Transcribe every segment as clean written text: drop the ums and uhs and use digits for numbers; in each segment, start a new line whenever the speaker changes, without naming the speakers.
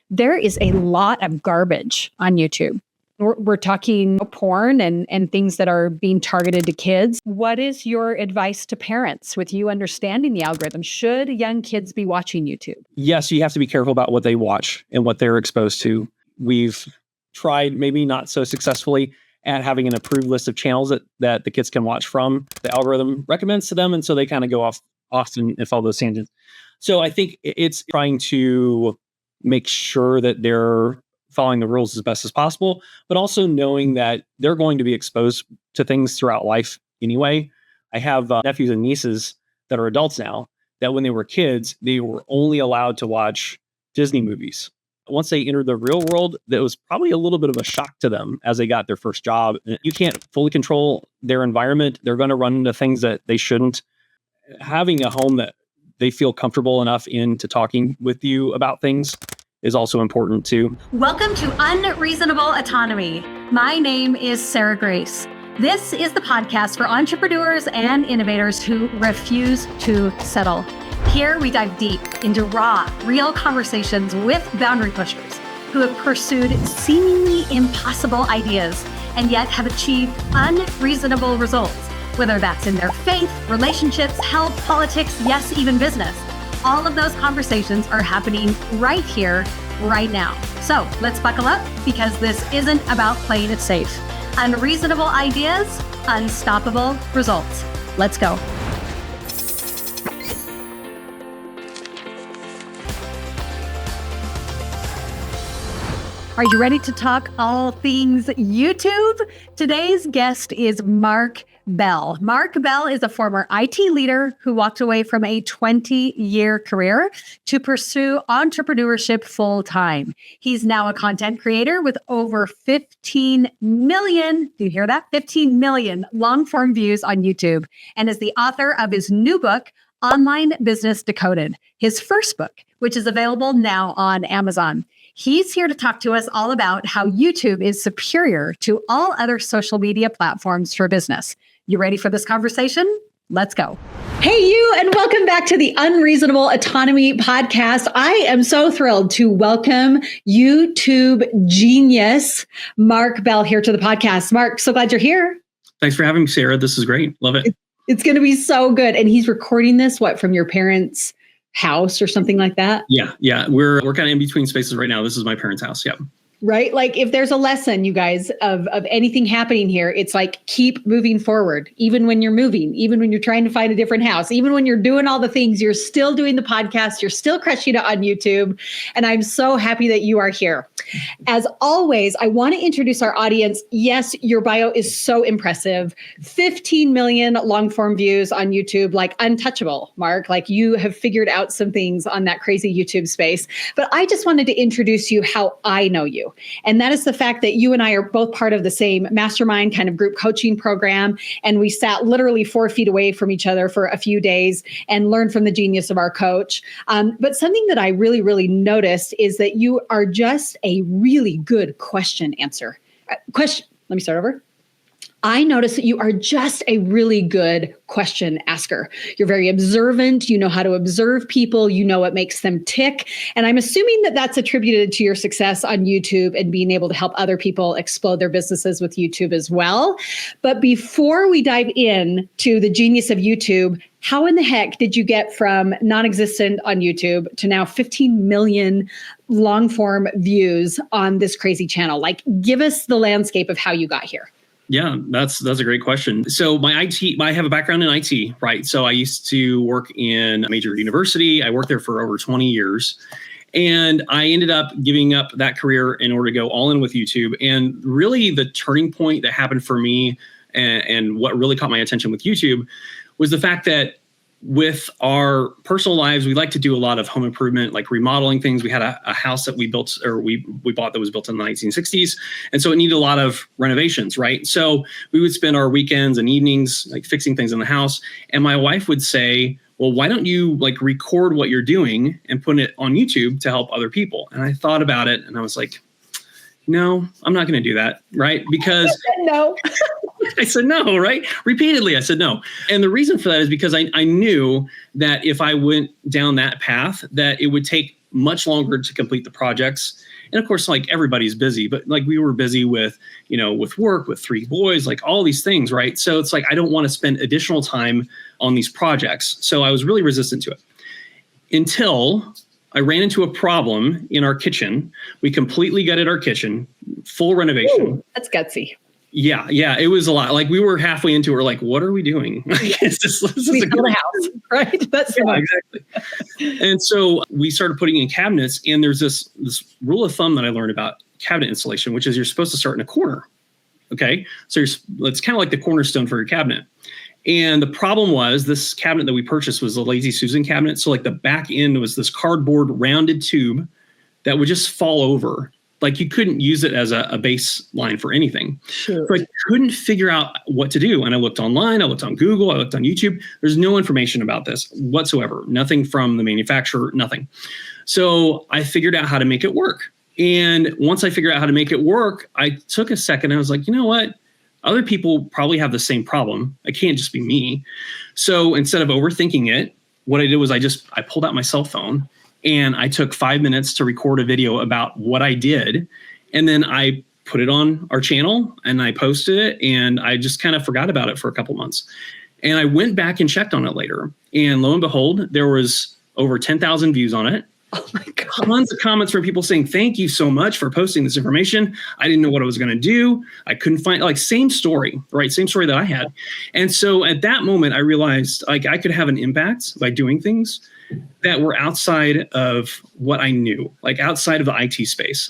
there is a lot of garbage on YouTube. We're talking porn and things that are being targeted to kids. What is your advice to parents with you understanding the algorithm? Should young kids be watching YouTube?
Yes, you have to be careful about what they watch and what they're exposed to. We've tried, maybe not so successfully, at having an approved list of channels that the kids can watch from. The algorithm recommends to them, and so they kind of go off often and follow those tangents. So I think it's trying to make sure that they're following the rules as best as possible, but also knowing that they're going to be exposed to things throughout life anyway. I have nephews and nieces that are adults now that when they were kids, they were only allowed to watch Disney movies. Once they entered the real world, that was probably a little bit of a shock to them as they got their first job. You can't fully control their environment. They're going to run into things that they shouldn't. Having a home that they feel comfortable enough into talking with you about things is also important too.
Welcome to Unreasonable Autonomy. My name is Sarah Grace. This is the podcast for entrepreneurs and innovators who refuse to settle. Here we dive deep into raw, real conversations with boundary pushers who have pursued seemingly impossible ideas and yet have achieved unreasonable results, whether that's in their faith, relationships, health, politics, yes, even business. All of those conversations are happening right here, right now. So let's buckle up because this isn't about playing it safe. Unreasonable ideas, unstoppable results. Let's go. Are you ready to talk all things YouTube? Today's guest is Mark Beall. Mark Beall is a former IT leader who walked away from a 20-year career to pursue entrepreneurship full-time. He's now a content creator with over 15 million, do you hear that? 15 million long-form views on YouTube, and is the author of his new book, Online Business Decoded, his first book, which is available now on Amazon. He's here to talk to us all about how YouTube is superior to all other social media platforms for business. You ready for this conversation? Let's go. Hey, you, and welcome back to the Unreasonable Autonomy podcast. I am so thrilled to welcome YouTube genius, Mark Beall, here to the podcast. Mark, so glad you're here.
Thanks for having me, Sarah. This is great. Love it.
It's going to be so good. And he's recording this, from your parents' house or something like that?
Yeah. We're kind of in between spaces right now. This is my parents' house. Yeah.
Right? Like if there's a lesson, you guys, of anything happening here, it's like keep moving forward. Even when you're moving, even when you're trying to find a different house, even when you're doing all the things, you're still doing the podcast, you're still crushing it on YouTube. And I'm so happy that you are here. As always, I want to introduce our audience. Yes, your bio is so impressive. 15 million long form views on YouTube, like untouchable, Mark. Like you have figured out some things on that crazy YouTube space. But I just wanted to introduce you how I know you. And that is the fact that you and I are both part of the same mastermind kind of group coaching program. And we sat literally 4 feet away from each other for a few days and learned from the genius of our coach. But something that I really, really noticed is that you are just a really good question answer. Let me start over. I notice that you are just a really good question asker. You're very observant. You know how to observe people. You know what makes them tick. And I'm assuming that that's attributed to your success on YouTube and being able to help other people explode their businesses with YouTube as well. But before we dive in to the genius of YouTube, how in the heck did you get from non-existent on YouTube to now 15 million long form views on this crazy channel? Like, give us the landscape of how you got here.
Yeah, that's a great question. So I have a background in IT, right? So I used to work in a major university. I worked there for over 20 years. And I ended up giving up that career in order to go all in with YouTube. And really the turning point that happened for me and what really caught my attention with YouTube was the fact that with our personal lives, we like to do a lot of home improvement, like remodeling things. We had a house that we built or we bought that was built in the 1960s. And so it needed a lot of renovations, right? So we would spend our weekends and evenings like fixing things in the house. And my wife would say, well, why don't you like record what you're doing and put it on YouTube to help other people? And I thought about it and I was like, no, I'm not going to do that, right? Because
no.
I said no, right? Repeatedly, I said no. And the reason for that is because I knew that if I went down that path, that it would take much longer to complete the projects. And of course, like everybody's busy, but like we were busy with, with work, with 3 boys, like all these things, right? So it's like, I don't want to spend additional time on these projects. So I was really resistant to it until I ran into a problem in our kitchen. We completely gutted our kitchen, full renovation.
Ooh, that's gutsy.
Yeah, it was a lot. Like we were halfway into it, we're like, what are we doing? This is
we built a house, right? That's
exactly. And so we started putting in cabinets, and there's this rule of thumb that I learned about cabinet installation, which is you're supposed to start in a corner. Okay, so it's kind of like the cornerstone for your cabinet. And the problem was this cabinet that we purchased was a Lazy Susan cabinet. So like the back end was this cardboard rounded tube that would just fall over. Like you couldn't use it as a baseline for anything.
Sure.
So I couldn't figure out what to do. And I looked online, I looked on Google, I looked on YouTube. There's no information about this whatsoever. Nothing from the manufacturer, nothing. So I figured out how to make it work. And once I figured out how to make it work, I took a second and I was like, you know what? Other people probably have the same problem. It can't just be me. So instead of overthinking it, what I did was I pulled out my cell phone and I took 5 minutes to record a video about what I did. And then I put it on our channel and I posted it, and I just kind of forgot about it for a couple months. And I went back and checked on it later. And lo and behold, there was over 10,000 views on it.
Oh my God.
Tons of comments from people saying, thank you so much for posting this information. I didn't know what I was going to do. I couldn't find, like, same story, right? Same story that I had. And so at that moment, I realized like I could have an impact by doing things that were outside of what I knew, like outside of the IT space.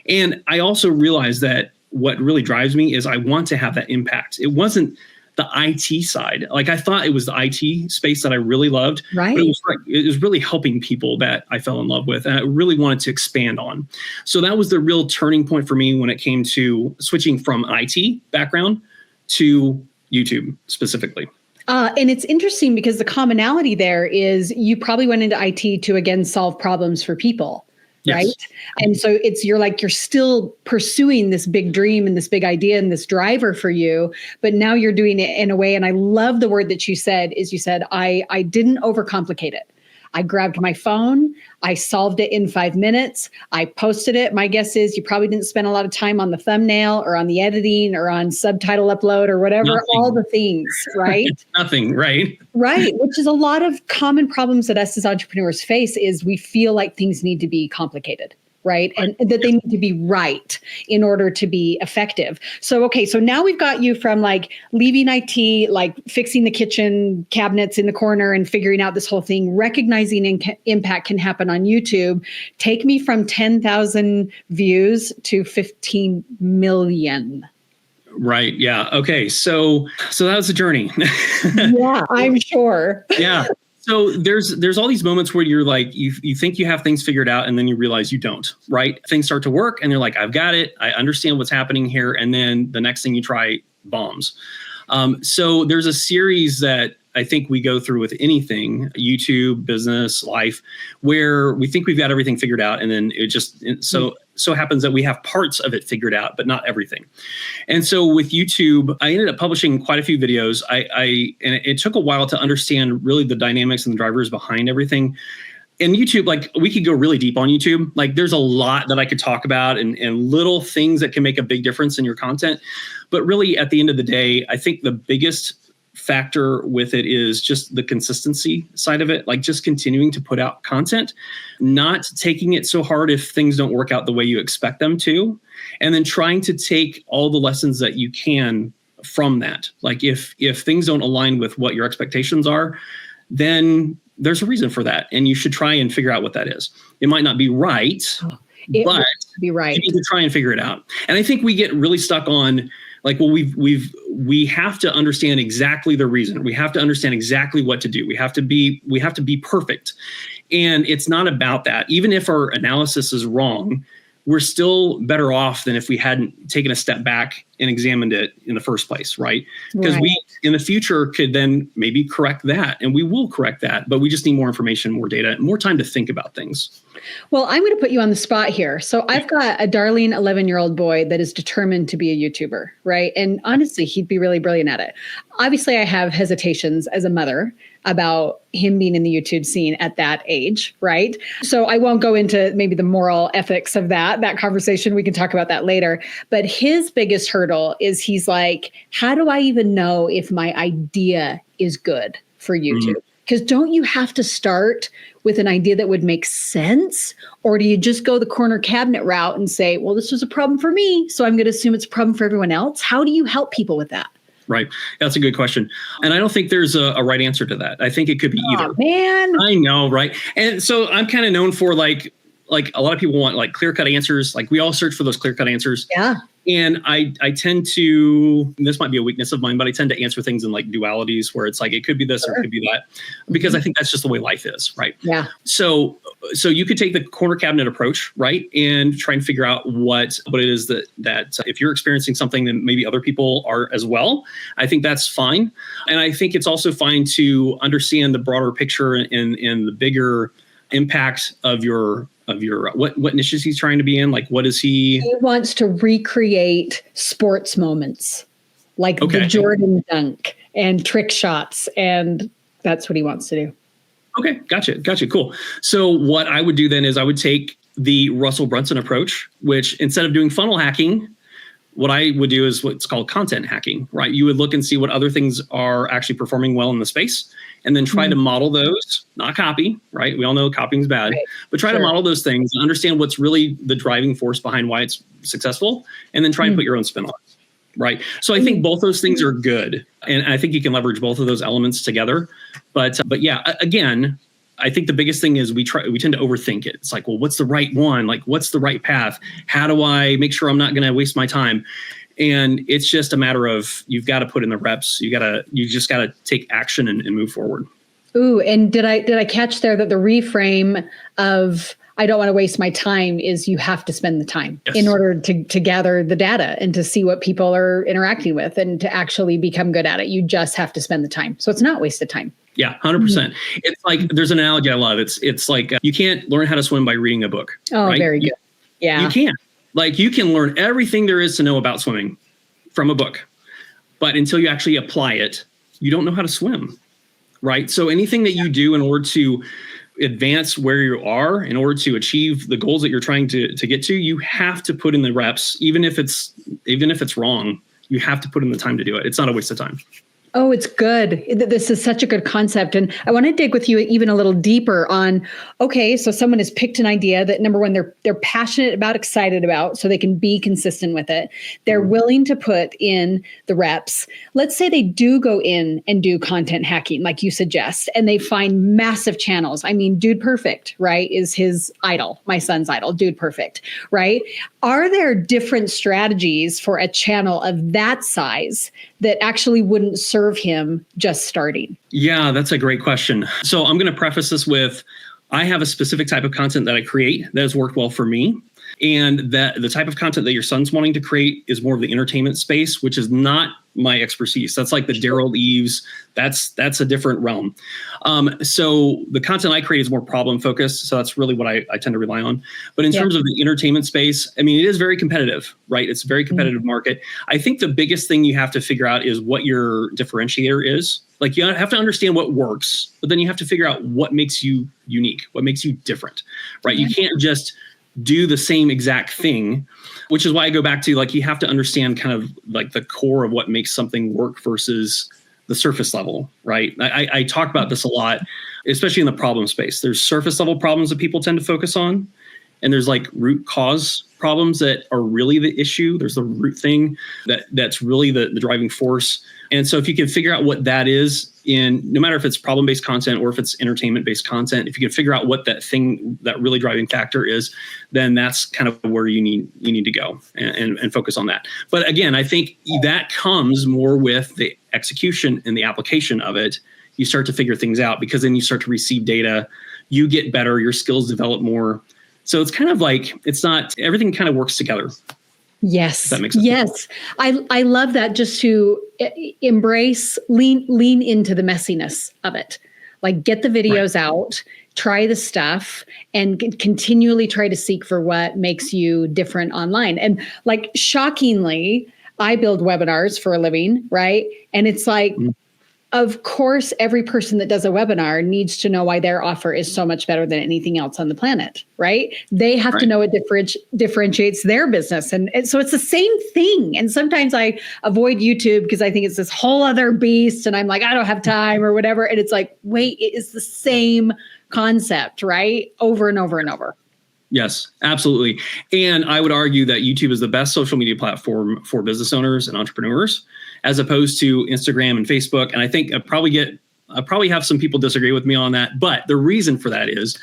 And I also realized that what really drives me is I want to have that impact. It wasn't the IT side. Like I thought it was the IT space that I really loved.
Right.
But it was really helping people that I fell in love with, and I really wanted to expand on. So that was the real turning point for me when it came to switching from IT background to YouTube specifically.
And it's interesting because the commonality there is you probably went into IT to, again, solve problems for people. Right.
Yes.
And so you're still pursuing this big dream and this big idea and this driver for you, but now you're doing it in a way. And I love the word that you said, I didn't overcomplicate it. I grabbed my phone. I solved it in 5 minutes. I posted it. My guess is you probably didn't spend a lot of time on the thumbnail or on the editing or on subtitle upload or whatever,
Nothing.
all the things, right?
Nothing, right?
Right. Which is a lot of common problems that us as entrepreneurs face is we feel like things need to be complicated. Right. And that they need to be right in order to be effective. So, okay. So now we've got you from like leaving IT, like fixing the kitchen cabinets in the corner and figuring out this whole thing, recognizing impact can happen on YouTube. Take me from 10,000 views to 15 million.
Right. Yeah. Okay. So that was a journey.
Yeah, I'm sure.
Yeah. So there's all these moments where you're like, you think you have things figured out, and then you realize you don't, right? Things start to work and you're like, I've got it. I understand what's happening here. And then the next thing you try bombs. So there's a series that I think we go through with anything, YouTube, business, life, where we think we've got everything figured out. And then it so happens that we have parts of it figured out, but not everything. And so with YouTube, I ended up publishing quite a few videos. And it took a while to understand really the dynamics and the drivers behind everything. And YouTube, like we could go really deep on YouTube. Like there's a lot that I could talk about and little things that can make a big difference in your content. But really at the end of the day, I think the biggest factor with it is just the consistency side of it, like just continuing to put out content, not taking it so hard if things don't work out the way you expect them to, and then trying to take all the lessons that you can from that. Like if things don't align with what your expectations are, then there's a reason for that, and you should try and figure out what that is. It might not be right, but
be right.
You need to try and figure it out. And I think we get really stuck on like, well, we have to understand exactly the reason. We have to understand exactly what to do. We have to be perfect. And it's not about that. Even if our analysis is wrong, we're still better off than if we hadn't taken a step back and examined it in the first place, right? Because we, in the future, could then maybe correct that, and we will correct that, but we just need more information, more data, more time to think about things.
Well, I'm going to put you on the spot here. So I've got a darling 11-year-old boy that is determined to be a YouTuber, right? And honestly, he'd be really brilliant at it. Obviously, I have hesitations as a mother about him being in the YouTube scene at that age, right? So I won't go into maybe the moral ethics of that conversation. We can talk about that later. But his biggest hurdle is he's like, how do I even know if my idea is good for YouTube? Because don't you have to start with an idea that would make sense? Or do you just go the corner cabinet route and say, well, this was a problem for me, so I'm going to assume it's a problem for everyone else? How do you help people with that?
Right. That's a good question. And I don't think there's a right answer to that. I think it could be either.
Man.
I know, right? And so I'm kind of known for like a lot of people want like clear-cut answers. Like we all search for those clear-cut answers.
Yeah.
And I tend to, this might be a weakness of mine, but I tend to answer things in like dualities where it's like, it could be this or it could be that, because I think that's just the way life is, right?
Yeah.
So you could take the corner cabinet approach, right? And try and figure out what it is that if you're experiencing something that maybe other people are as well, I think that's fine. And I think it's also fine to understand the broader picture and the bigger impact of your what niches he's trying to be in. Like, what is he?
He wants to recreate sports moments, like the Jordan dunk and trick shots, and that's what he wants to do.
Okay, gotcha, cool. So what I would do then is I would take the Russell Brunson approach, which instead of doing funnel hacking, what I would do is what's called content hacking, right? You would look and see what other things are actually performing well in the space, and then try to model those, not copy, right? We all know copying is bad, but try to model those things and understand what's really the driving force behind why it's successful, and then try and put your own spin on it, right? So I think both those things are good, and I think you can leverage both of those elements together. But yeah, again, I think the biggest thing is we tend to overthink it. It's like, well, what's the right one? Like, what's the right path? How do I make sure I'm not going to waste my time? And it's just a matter of, you've got to put in the reps. You just got to take action and move forward.
Ooh, and did I catch there that the reframe of I don't want to waste my time is you have to spend the time in order to gather the data and to see what people are interacting with and to actually become good at it. You just have to spend the time. So it's not wasted time.
Yeah, 100%. It's like, there's an analogy I love. It's like, you can't learn how to swim by reading a book.
Oh,
right?
very good. Yeah.
You can't. Like, you can learn everything there is to know about swimming from a book, but until you actually apply it, you don't know how to swim, right? So anything that you do in order to advance where you are, in order to achieve the goals that you're trying to get to, you have to put in the reps, even if it's wrong. You have to put in the time to do it. It's not a waste of time.
Oh, it's good. This is such a good concept. And I want to dig with you even a little deeper on, okay, so someone has picked an idea that, number one, they're passionate about, excited about, so they can be consistent with it. They're willing to put in the reps. Let's say they do go in and do content hacking, like you suggest, and they find massive channels. I mean, Dude Perfect, right, is his idol, my son's idol, Dude Perfect, right? Are there different strategies for a channel of that size that actually wouldn't serve him just starting?
Yeah, that's a great question. So I'm going to preface this with, I have a specific type of content that I create that has worked well for me. And that the type of content that your son's wanting to create is more of the entertainment space, which is not my expertise. That's like the Daryl Eves. That's a different realm. So the content I create is more problem focused. So that's really what I tend to rely on. But in terms of the entertainment space, I mean, it is very competitive, right? It's a very competitive market. I think the biggest thing you have to figure out is what your differentiator is. Like, you have to understand what works, but then you have to figure out what makes you unique, what makes you different, right? You can't just do the same exact thing, which is why I go back to, like, you have to understand kind of like the core of what makes something work versus the surface level, right? I talk about this a lot, especially in the problem space. There's surface level problems that people tend to focus on, and there's like root cause problems that are really the issue. There's the root thing that's really the driving force. And so if you can figure out what that is, no matter if it's problem-based content or if it's entertainment-based content, if you can figure out what that thing, that really driving factor is, then that's kind of where you need to go and focus on that. But again, I think that comes more with the execution and the application of it. You start to figure things out, because then you start to receive data, you get better, your skills develop more. So it's kind of like, it's not, everything kind of works together.
Yes.
That makes sense.
Yes. I love that, just to embrace, lean into the messiness of it. Like, get the videos out, try the stuff and continually try to seek for what makes you different online. And like, shockingly, I build webinars for a living, right? And it's like, of course, every person that does a webinar needs to know why their offer is so much better than anything else on the planet, right? They have to know what differentiates their business. And so it's the same thing. And sometimes I avoid YouTube because I think it's this whole other beast and I'm like, I don't have time or whatever. And it's like, wait, it is the same concept, right? Over and over and over.
Yes, absolutely. And I would argue that YouTube is the best social media platform for business owners and entrepreneurs, as opposed to Instagram and Facebook. And I think I probably have some people disagree with me on that. But the reason for that is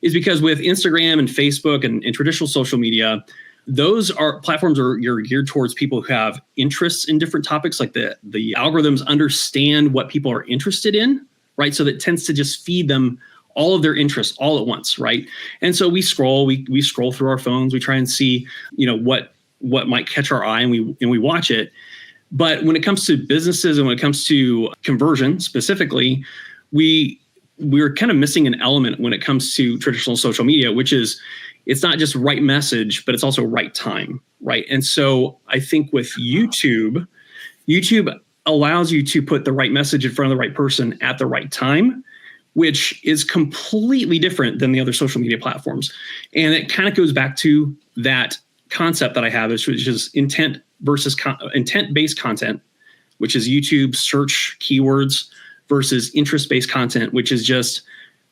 because with Instagram and Facebook and traditional social media, those are platforms you're geared towards people who have interests in different topics. Like the algorithms understand what people are interested in, right? So that tends to just feed them all of their interests all at once, right? And so we scroll through our phones, we try and see, what might catch our eye, and we watch it. But when it comes to businesses and when it comes to conversion specifically, we're kind of missing an element when it comes to traditional social media, which is it's not just right message, but it's also right time, right? And so I think with YouTube allows you to put the right message in front of the right person at the right time, which is completely different than the other social media platforms. And it kind of goes back to that concept that I have, which is intent versus intent-based content, which is YouTube search keywords, versus interest-based content, which is just,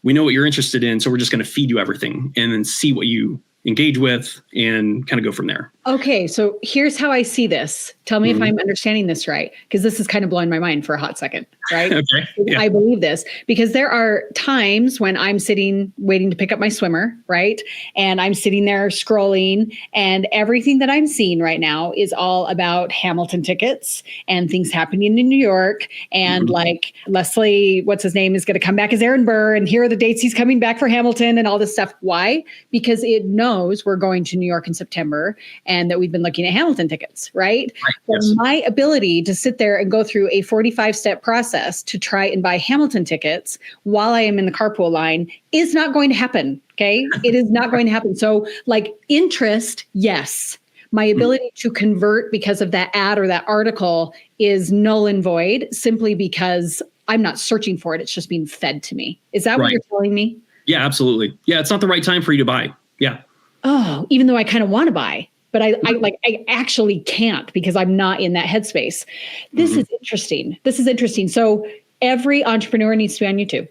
we know what you're interested in, so we're just going to feed you everything and then see what you engage with and kind of go from there.
Okay, so here's how I see this. Tell me if I'm understanding this right, because this is kind of blowing my mind for a hot second, right?
Okay. Yeah.
I believe this because there are times when I'm sitting waiting to pick up my swimmer, right? And I'm sitting there scrolling, and everything that I'm seeing right now is all about Hamilton tickets and things happening in New York. And like Leslie, what's his name, is going to come back as Aaron Burr, and here are the dates he's coming back for Hamilton and all this stuff. Why? Because it knows we're going to New York in September and that we've been looking at Hamilton tickets, right?
Yes.
My ability to sit there and go through a 45-step process to try and buy Hamilton tickets while I am in the carpool line is not going to happen, okay? It is not going to happen. So like interest, yes. My ability to convert because of that ad or that article is null and void simply because I'm not searching for it. It's just being fed to me. Is that what you're telling me?
Yeah, absolutely. Yeah, it's not the right time for you to buy. Yeah.
Oh, even though I kind of want to buy, but I actually can't because I'm not in that headspace. This is interesting. This is interesting. So every entrepreneur needs to be on YouTube.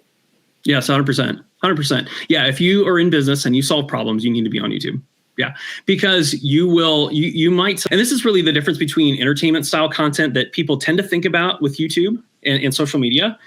Yes, 100%. 100%. Yeah, if you are in business and you solve problems, you need to be on YouTube. Yeah, because you might, and this is really the difference between entertainment style content that people tend to think about with YouTube and social media,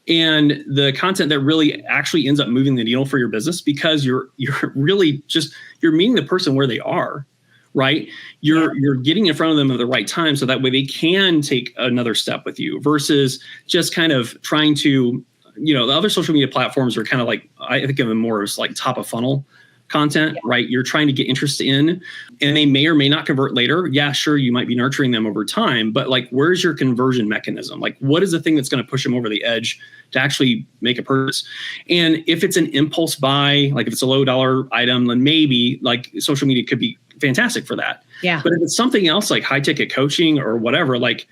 and the content that really actually ends up moving the needle for your business, because you're really just, you're meeting the person where they are, right? You're getting in front of them at the right time so that way they can take another step with you, versus just kind of trying to, the other social media platforms are kind of like, I think of them more as like top of funnel content, right? You're trying to get interest in, and they may or may not convert later. Yeah, sure, you might be nurturing them over time, but like, where's your conversion mechanism? Like, what is the thing that's going to push them over the edge to actually make a purchase? And if it's an impulse buy, like if it's a low dollar item, then maybe like social media could be fantastic for that.
Yeah.
But if it's something else like high ticket coaching or whatever, like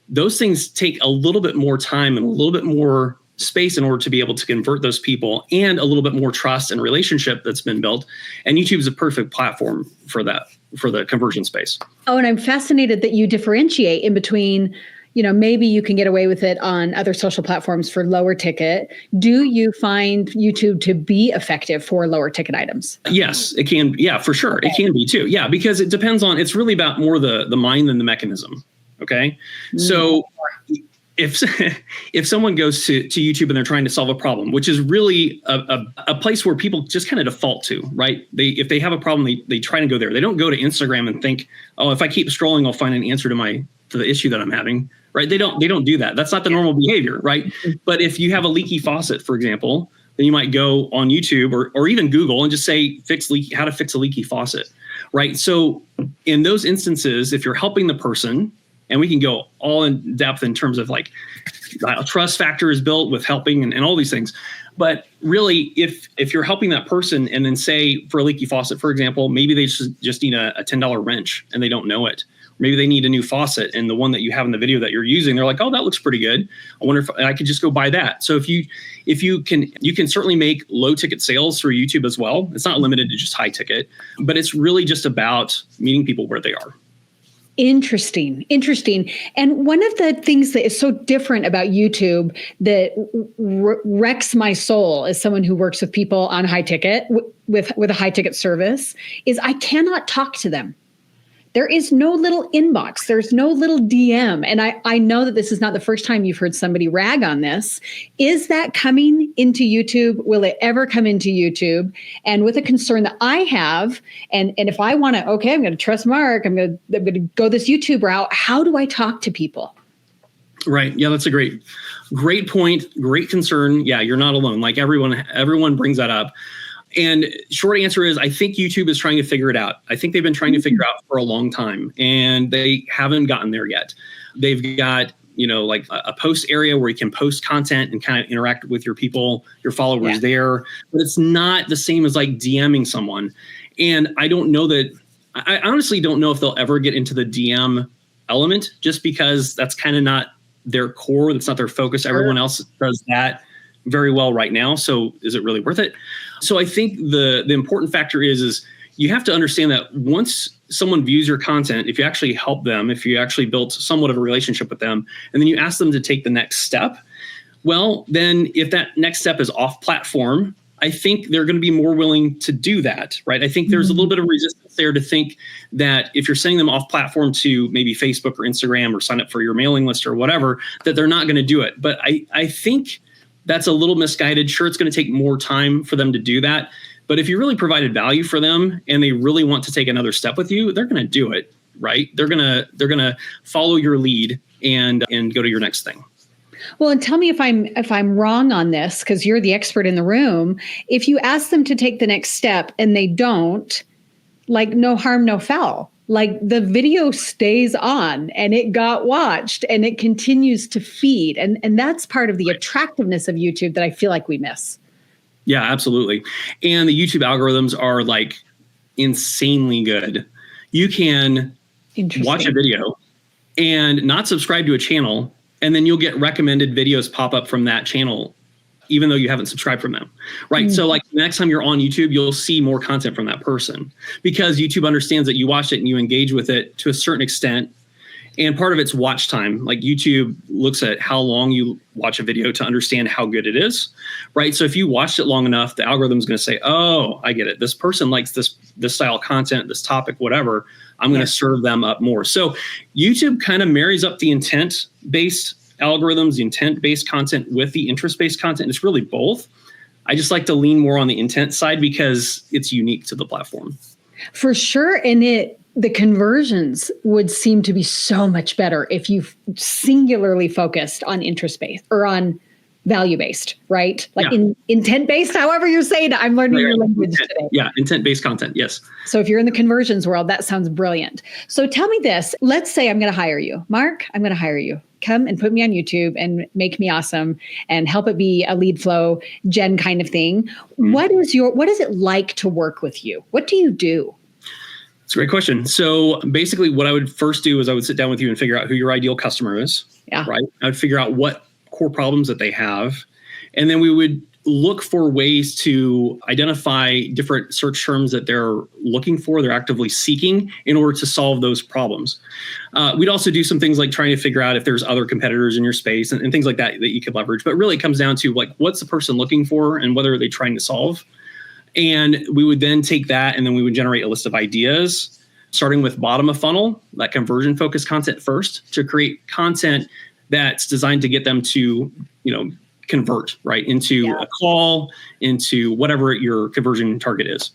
those things take a little bit more time and a little bit more space in order to be able to convert those people, and a little bit more trust and relationship that's been built. And YouTube is a perfect platform for that, for the conversion space. Oh,
and I'm fascinated that you differentiate in between, maybe you can get away with it on other social platforms for lower ticket. Do you find YouTube to be effective for lower ticket items? Yes,
it can. Yeah, for sure. Okay. It can be too. Yeah, because it depends on, it's really about more the mind than the mechanism. Okay. So if someone goes to YouTube and they're trying to solve a problem, which is really a place where people just kind of default to, right? If they have a problem, they try to go there. They don't go to Instagram and think, oh, if I keep scrolling, I'll find an answer to the issue that I'm having, right? They don't do that. That's not the normal behavior, right? But if you have a leaky faucet, for example, then you might go on YouTube or even Google and just say, how to fix a leaky faucet, right? So in those instances, if you're helping the person, And we can go all in depth in terms of like trust factor is built with helping and all these things. But really, if you're helping that person and then say for a leaky faucet, for example, maybe they just need a $10 wrench and they don't know it. Maybe they need a new faucet, and the one that you have in the video that you're using, they're like, oh, that looks pretty good. I wonder if I could just go buy that. So if you can certainly make low ticket sales through YouTube as well. It's not limited to just high ticket, but it's really just about meeting people where they are.
Interesting. And one of the things that is so different about YouTube that wrecks my soul as someone who works with people on high ticket with a high ticket service is I cannot talk to them. There is no little inbox. There's no little DM. And I know that this is not the first time you've heard somebody rag on this. Is that coming into YouTube? Will it ever come into YouTube? And with a concern that I have, and if I want to, okay, I'm going to trust Mark, I'm going to go this YouTube route. How do I talk to people?
Right. Yeah, that's a great point. Great concern. Yeah, you're not alone. Like everyone brings that up. And short answer is, I think YouTube is trying to figure it out. I think they've been trying to figure out for a long time, and they haven't gotten there yet. They've got, like a post area where you can post content and kind of interact with your people, your followers there. But it's not the same as like DMing someone. And I honestly don't know if they'll ever get into the DM element, just because that's kind of not their core. That's not their focus. Everyone else does that very well right now. So is it really worth it? So I think the important factor is you have to understand that once someone views your content, if you actually help them, if you actually built somewhat of a relationship with them, and then you ask them to take the next step, well, then if that next step is off platform, I think they're going to be more willing to do that, right? I think there's a little bit of resistance there to think that if you're sending them off platform to maybe Facebook or Instagram or sign up for your mailing list or whatever, that they're not going to do it. But I think that's a little misguided. Sure, it's going to take more time for them to do that. But if you really provided value for them and they really want to take another step with you, they're going to do it, right? They're going to follow your lead and go to your next thing.
Well, and tell me if I'm wrong on this, because you're the expert in the room. If you ask them to take the next step and they don't, like no harm, no foul. Like the video stays on and it got watched and it continues to feed. And that's part of the attractiveness of YouTube that I feel like we miss.
Yeah, absolutely. And the YouTube algorithms are like insanely good. You can watch a video and not subscribe to a channel, and then you'll get recommended videos pop up from that channel, even though you haven't subscribed from them, right? So like the next time you're on YouTube, you'll see more content from that person because YouTube understands that you watched it and you engage with it to a certain extent. And part of it's watch time. Like YouTube looks at how long you watch a video to understand how good it is, right? So if you watched it long enough, the algorithm is going to say, oh, I get it. This person likes this style of content, this topic, whatever. I'm going to serve them up more. So YouTube kind of marries up the intent-based algorithms, the intent-based content with the interest-based content. It's really both. I just like to lean more on the intent side because it's unique to the platform.
For sure. And the conversions would seem to be so much better if you singularly focused on interest-based or on value-based, right? Like intent-based, however you're saying it. I'm learning your language today.
Yeah, intent-based content, yes.
So if you're in the conversions world, that sounds brilliant. So tell me this. Let's say I'm going to hire you. Mark, I'm going to hire you. Come and put me on YouTube and make me awesome and help it be a lead flow gen kind of thing. What is it like to work with you? What do you do?
It's a great question. So basically what I would first do is I would sit down with you and figure out who your ideal customer is, right? I would figure out what core problems that they have. And then we would look for ways to identify different search terms that they're looking for, they're actively seeking in order to solve those problems. We'd also do some things like trying to figure out if there's other competitors in your space and things like that you could leverage. But really it comes down to like, what's the person looking for and what are they trying to solve? And we would then take that and then we would generate a list of ideas, starting with bottom of funnel, that conversion focused content first, to create content that's designed to get them to, convert right into a call, into whatever your conversion target is.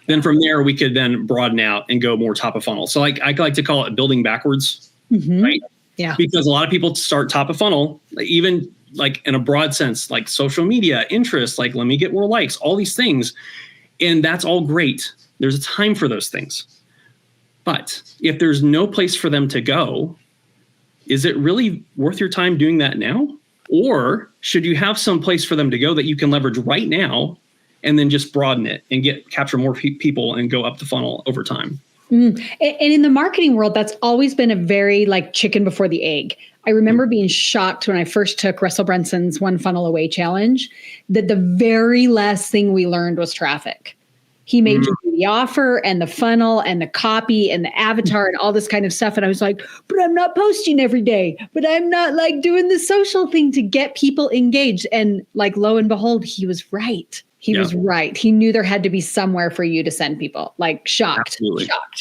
Then from there, we could then broaden out and go more top of funnel. So like I like to call it building backwards, right? Yeah. Because a lot of people start top of funnel, even like in a broad sense, like social media, interest, like let me get more likes, all these things. And that's all great. There's a time for those things. But if there's no place for them to go, is it really worth your time doing that now? Or should you have some place for them to go that you can leverage right now and then just broaden it and capture more people and go up the funnel over time?
And in the marketing world, that's always been a very like chicken before the egg. I remember being shocked when I first took Russell Brunson's One Funnel Away challenge, that the very last thing we learned was traffic. He made you do the offer and the funnel and the copy and the avatar and all this kind of stuff. And I was like, but I'm not posting every day, but I'm not like doing the social thing to get people engaged. And like, lo and behold, he was right. He was right. He knew there had to be somewhere for you to send people. Like shocked,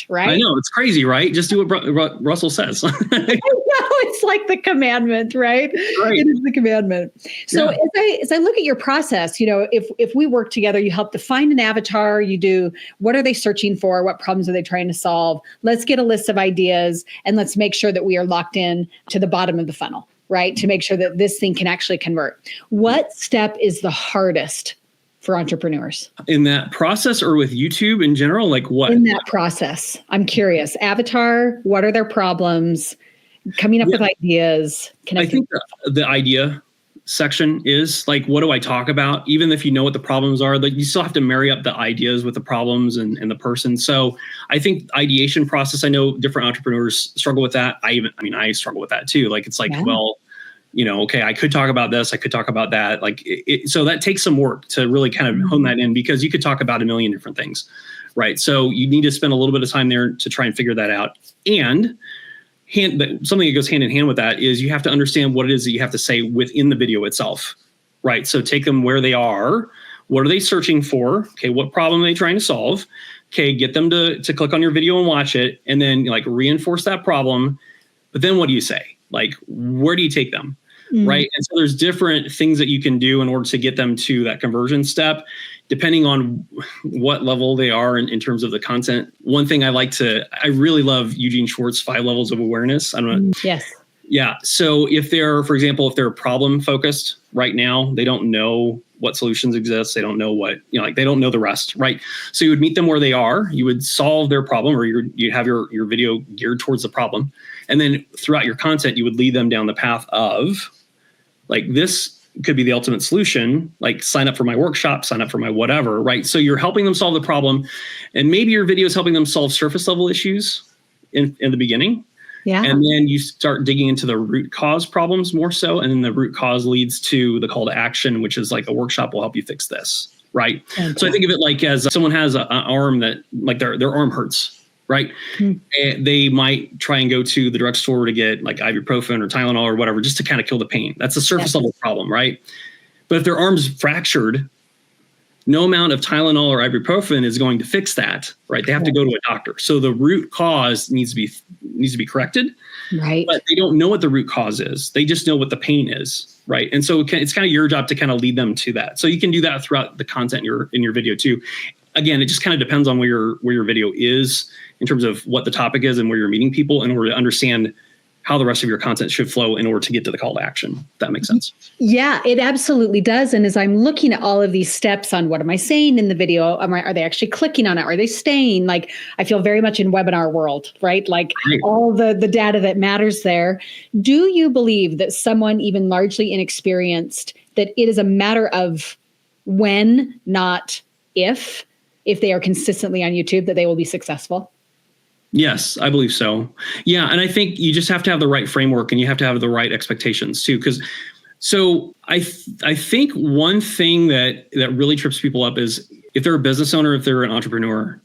right?
I know, it's crazy, right? Just do what Russell says.
I know, it's like the commandment, right? It is the commandment. So as I look at your process, if we work together, you help define an avatar, you do, what are they searching for? What problems are they trying to solve? Let's get a list of ideas and let's make sure that we are locked in to the bottom of the funnel, right? To make sure that this thing can actually convert. What step is the hardest for entrepreneurs?
In that process or with YouTube in general? Like what?
In that process. I'm curious. Avatar, what are their problems? Coming up with ideas.
I think the idea section is like, what do I talk about? Even if you know what the problems are, like you still have to marry up the ideas with the problems and the person. So I think ideation process, I know different entrepreneurs struggle with that. I struggle with that too. Like, it's like, well, okay, I could talk about this, I could talk about that. Like, so that takes some work to really kind of hone that in, because you could talk about a million different things, right? So you need to spend a little bit of time there to try and figure that out. And something that goes hand in hand with that is you have to understand what it is that you have to say within the video itself, right? So take them where they are. What are they searching for? Okay, what problem are they trying to solve? Okay, get them to click on your video and watch it, and then like reinforce that problem. But then what do you say? Like, where do you take them? Right. And so there's different things that you can do in order to get them to that conversion step, depending on what level they are in terms of the content. One thing I really love Eugene Schwartz's 5 levels of awareness. I don't know.
Yes.
Yeah. So if they're problem focused right now, they don't know what solutions exist. They don't know they don't know the rest. Right. So you would meet them where they are. You would solve their problem, or you have your video geared towards the problem. And then throughout your content, you would lead them down the path of, like, this could be the ultimate solution, like sign up for my workshop, sign up for my whatever, right? So you're helping them solve the problem, and maybe your video is helping them solve surface level issues in the beginning. Yeah. And then you start digging into the root cause problems more so. And then the root cause leads to the call to action, which is like, a workshop will help you fix this, right? Okay. So I think of it like as someone has an arm that, like, their arm hurts, right? And they might try and go to the drugstore to get like ibuprofen or Tylenol or whatever, just to kind of kill the pain. That's a surface level problem, right? But if their arm's fractured, no amount of Tylenol or ibuprofen is going to fix that, right? They have to go to a doctor. So the root cause needs to be corrected, right? But they don't know what the root cause is. They just know what the pain is, right? And so it's kind of your job to kind of lead them to that. So you can do that throughout the content in your video too. Again, it just kind of depends on where your video is in terms of what the topic is and where you're meeting people, in order to understand how the rest of your content should flow in order to get to the call to action. If that makes sense.
Yeah, it absolutely does. And as I'm looking at all of these steps on what am I saying in the video, are they actually clicking on it? Are they staying? Like, I feel very much in webinar world, right? Like all the data that matters there. Do you believe that someone even largely inexperienced, that it is a matter of when, not if they are consistently on YouTube, that they will be successful?
Yes, I believe so. Yeah. And I think you just have to have the right framework, and you have to have the right expectations too. So I think one thing that really trips people up is, if they're a business owner, if they're an entrepreneur,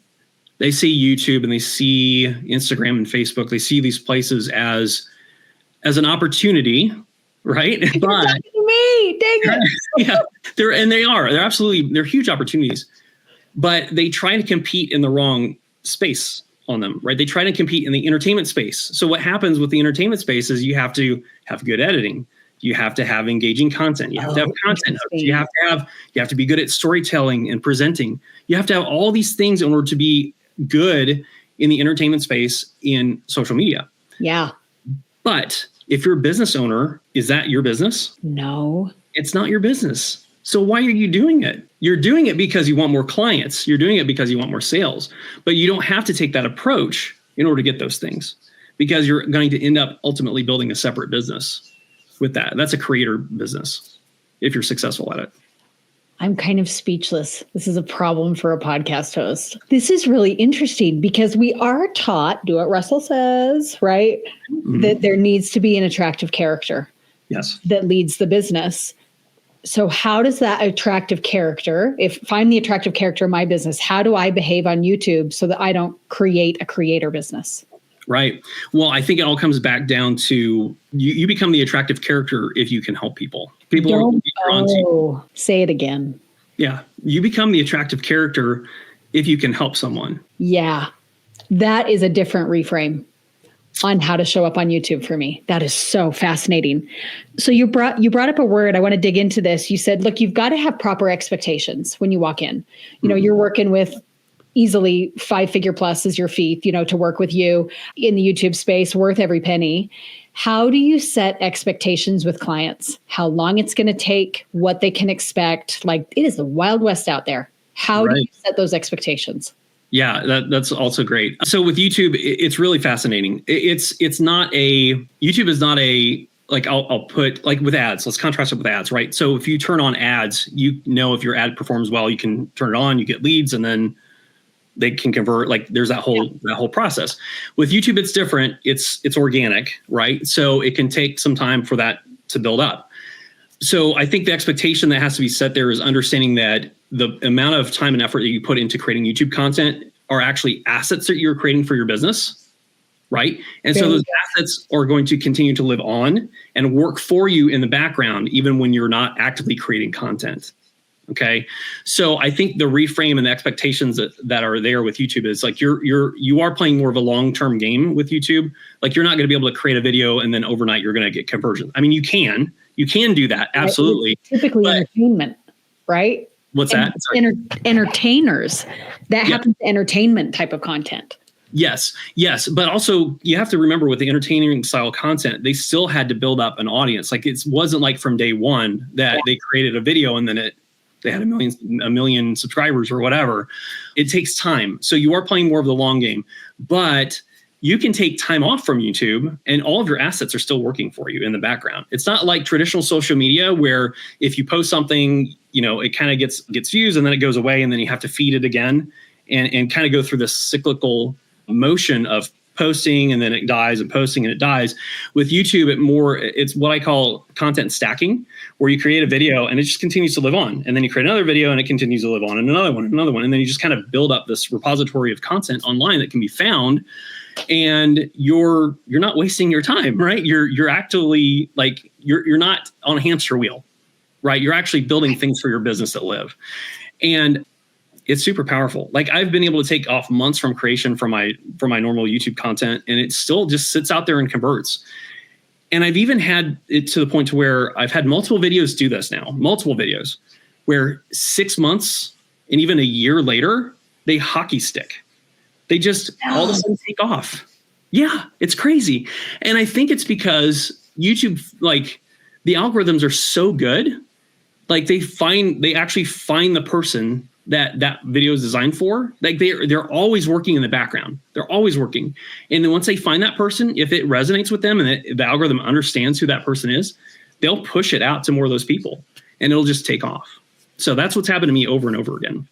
they see YouTube and they see Instagram and Facebook, they see these places as an opportunity, right? But you're talking to me, dang it. Yeah, they're huge opportunities, but they try to compete in the wrong space on them, right? They try to compete in the entertainment space. So what happens with the entertainment space is you have to have good editing. You have to have engaging content. You have to have content. You have to be good at storytelling and presenting. You have to have all these things in order to be good in the entertainment space in social media.
Yeah.
But if you're a business owner, is that your business?
No.
It's not your business. So why are you doing it? You're doing it because you want more clients. You're doing it because you want more sales. But you don't have to take that approach in order to get those things.
because you're going to end up ultimately building a separate business with that. That's a creator business if you're successful at it.
I'm kind of speechless. This is a problem for a podcast host. This is really interesting because we are taught, do what Russell says, right? Mm-hmm. That there needs to be an attractive character.
Yes.
That leads the business. So how does that attractive character, if I'm the attractive character in my business, how do I behave on YouTube so that I don't create a creator business?
Right. Well, I think it all comes back down to you become the attractive character if you can help people. People are drawn to you.
Say it again.
Yeah. You become the attractive character if you can help someone.
Yeah. That is a different reframe on how to show up on YouTube for me. That is so fascinating. So you brought up a word. I want to dig into this. You said, look, you've got to have proper expectations when you walk in. You know, you're working with easily 5-figure plus is your fee, you know, to work with you in the YouTube space, worth every penny. How do you set expectations with clients? How long it's going to take, what they can expect? Like, it is the Wild West out there. How do you set those expectations?
Yeah, that's also great. So with YouTube, it's really fascinating. It's not YouTube is not like I'll put like with ads. Let's contrast it with ads, right? So if you turn on ads, you know if your ad performs well, you can turn it on, you get leads, and then they can convert. Like there's that whole process. With YouTube, it's different. It's organic, right? So it can take some time for that to build up. So I think the expectation that has to be set there is understanding that the amount of time and effort that you put into creating YouTube content are actually assets that you're creating for your business, right? And so those assets are going to continue to live on and work for you in the background, even when you're not actively creating content. Okay. So I think the reframe and the expectations that are there with YouTube is like you are playing more of a long-term game with YouTube. Like you're not going to be able to create a video and then overnight you're going to get conversion. I mean, you can do that. Absolutely.
It's typically entertainment, right?
What's that?
Entertainers. That happens to entertainment type of content.
Yes. But also you have to remember with the entertaining style content, they still had to build up an audience. Like it wasn't like from day one that they created a video and then they had a million subscribers or whatever. It takes time. So you are playing more of the long game, but you can take time off from YouTube and all of your assets are still working for you in the background. It's not like traditional social media where if you post something, you know, it kind of gets views and then it goes away and then you have to feed it again and kind of go through this cyclical motion of posting and then it dies and posting and it dies. With YouTube, it's what I call content stacking, where you create a video and it just continues to live on. And then you create another video and it continues to live on and another one. And then you just kind of build up this repository of content online that can be found. And you're not wasting your time, right? You're actually like, you're not on a hamster wheel, right? You're actually building things for your business that live. And it's super powerful. Like I've been able to take off months from creation for my normal YouTube content, and it still just sits out there and converts. And I've even had it to the point to where I've had multiple videos do this now, multiple videos, where 6 months and even a year later, they hockey stick. They just all of a sudden take off. Yeah, it's crazy. And I think it's because YouTube, like the algorithms are so good, like they actually find the person that video is designed for. Like they're always working in the background. They're always working. And then once they find that person, if it resonates with them and the algorithm understands who that person is, they'll push it out to more of those people and it'll just take off. So that's what's happened to me over and over again.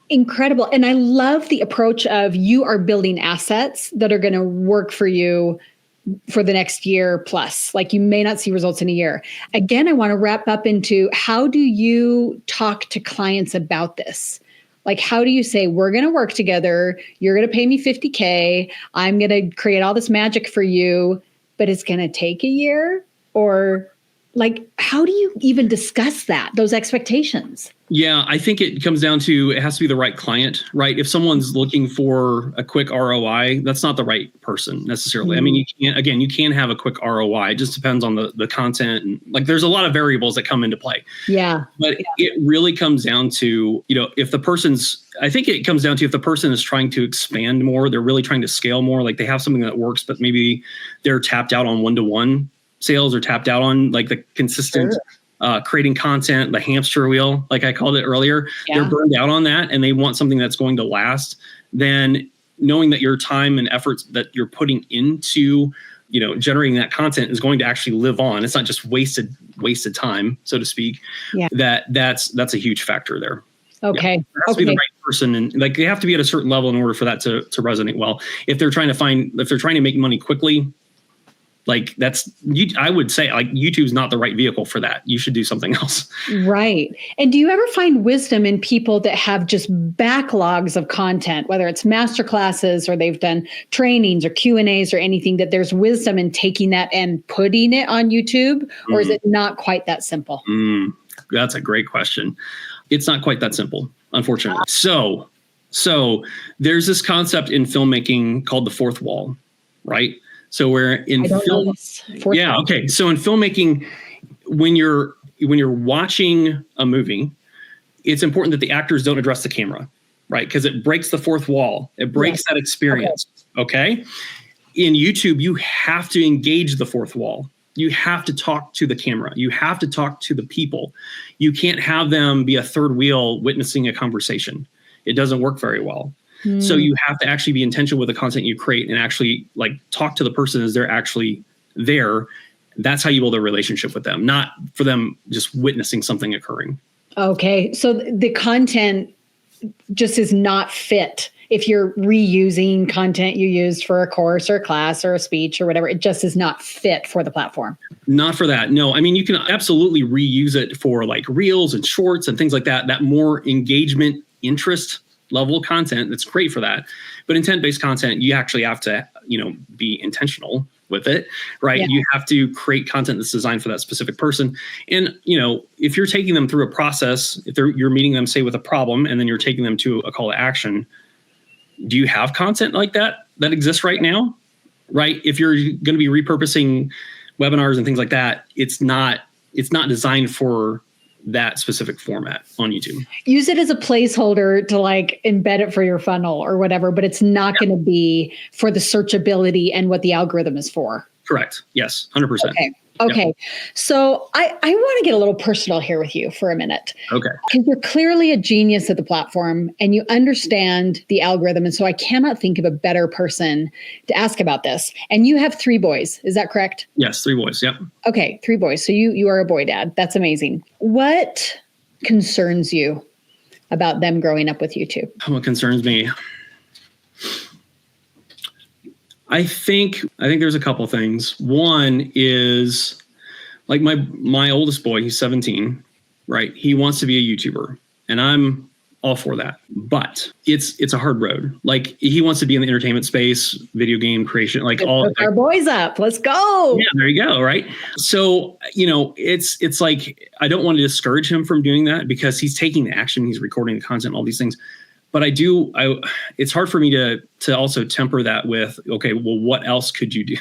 Incredible. And I love the approach of you are building assets that are going to work for you for the next year plus. Like you may not see results in a year. Again, I want to wrap up into how do you talk to clients about this? Like, how do you say, we're going to work together. You're going to pay me $50K. I'm going to create all this magic for you, but it's going to take a year? Or like, how do you even discuss that, those expectations?
Yeah, I think it comes down to, it has to be the right client, right? If someone's looking for a quick ROI, that's not the right person necessarily. Mm-hmm. I mean, you can have a quick ROI. It just depends on the content. And like, there's a lot of variables that come into play.
Yeah.
But it really comes down to, if the person's trying to expand more, they're really trying to scale more, like they have something that works, but maybe they're tapped out on one-to-one sales or tapped out on like the consistent creating content, the hamster wheel, like I called it earlier. Yeah. They're burned out on that and they want something that's going to last. Then knowing that your time and efforts that you're putting into, generating that content is going to actually live on. It's not just wasted time, so to speak.
Yeah.
That's a huge factor there.
Okay.
Yeah. It has to be the right person, and like they have to be at a certain level in order for that to resonate well. If they're trying to make money quickly, like I would say like YouTube's not the right vehicle for that. You should do something else.
Right. And do you ever find wisdom in people that have just backlogs of content, whether it's masterclasses or they've done trainings or Q&As or anything, that there's wisdom in taking that and putting it on YouTube? Or is it not quite that simple?
That's a great question. It's not quite that simple, unfortunately. So there's this concept in filmmaking called the fourth wall, right? So we're in film. Yeah. Okay. So in filmmaking, when you're watching a movie, it's important that the actors don't address the camera, right? Because it breaks the fourth wall. It breaks that experience. Okay. In YouTube, you have to engage the fourth wall. You have to talk to the camera. You have to talk to the people. You can't have them be a third wheel witnessing a conversation. It doesn't work very well. So you have to actually be intentional with the content you create and actually like talk to the person as they're actually there. That's how you build a relationship with them, not for them just witnessing something occurring.
Okay. So the content just is not fit. If you're reusing content you used for a course or a class or a speech or whatever, it just is not fit for the platform. Not
for that. No, I mean, you can absolutely reuse it for like reels and shorts and things like that, that more engagement, interest level content. That's great for that. But intent-based content, you actually have to, be intentional with it, right? Yeah. You have to create content that's designed for that specific person. And, if you're taking them through a process, if you're meeting them, say, with a problem, and then you're taking them to a call to action, do you have content like that exists right now? Right? If you're going to be repurposing webinars and things like that, it's not designed for that specific format on YouTube. Use it as a placeholder to like embed it for your funnel or whatever, but it's not going to be for the searchability and what the algorithm is for. Correct. Yes. 100%. Okay. Yep. So I want to get a little personal here with you for a minute. Okay. Because you're clearly a genius at the platform and you understand the algorithm. And so I cannot think of a better person to ask about this. And you have 3 boys. Is that correct? Yes. 3 boys. Yep. Okay. 3 boys. So you are a boy dad. That's amazing. What concerns you about them growing up with YouTube? What concerns me? I think there's a couple things. One is like my oldest boy, he's 17, right? He wants to be a YouTuber and I'm all for that, but it's a hard road. Like he wants to be in the entertainment space, video game creation, like all our boys up. Let's go. Yeah, there you go. Right. So, it's like, I don't want to discourage him from doing that because he's taking the action, he's recording the content, all these things. But it's hard for me to also temper that with, okay, well, what else could you do?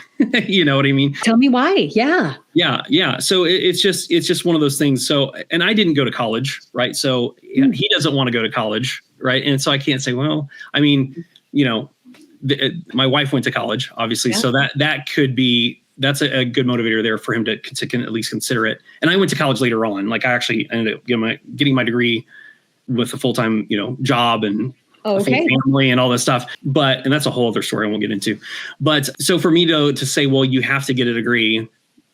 You know what I mean? Tell me why. Yeah. Yeah. So it's just one of those things. So, and I didn't go to college, right? So he doesn't want to go to college, right? And so I can't say, well, I mean, my wife went to college, obviously. Yeah. So that could be, that's a good motivator there for him to at least consider it. And I went to college later on. Like I actually ended up getting my degree with a full-time, job and a full family and all this stuff. And that's a whole other story I won't get into. But so for me to say, well, you have to get a degree.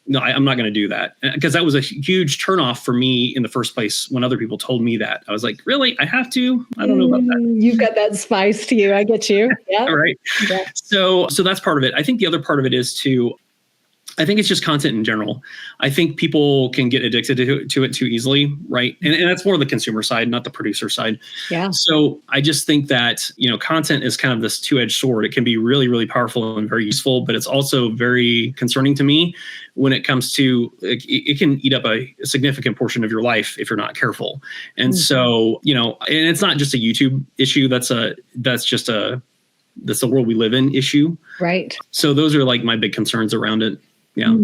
No, I'm not going to do that because that was a huge turnoff for me in the first place. When other people told me that, I was like, really, I have to, I don't know about that. You've got that spice to you. I get you. Yeah. All right. Yeah. So that's part of it. I think the other part of it is I think it's just content in general. I think people can get addicted to it too easily, right? And that's more the consumer side, not the producer side. Yeah. So I just think that, content is kind of this two-edged sword. It can be really, really powerful and very useful, but it's also very concerning to me when it comes to, it can eat up a significant portion of your life if you're not careful. And so, and it's not just a YouTube issue. That's the world we live in issue. Right. So those are like my big concerns around it. Yeah.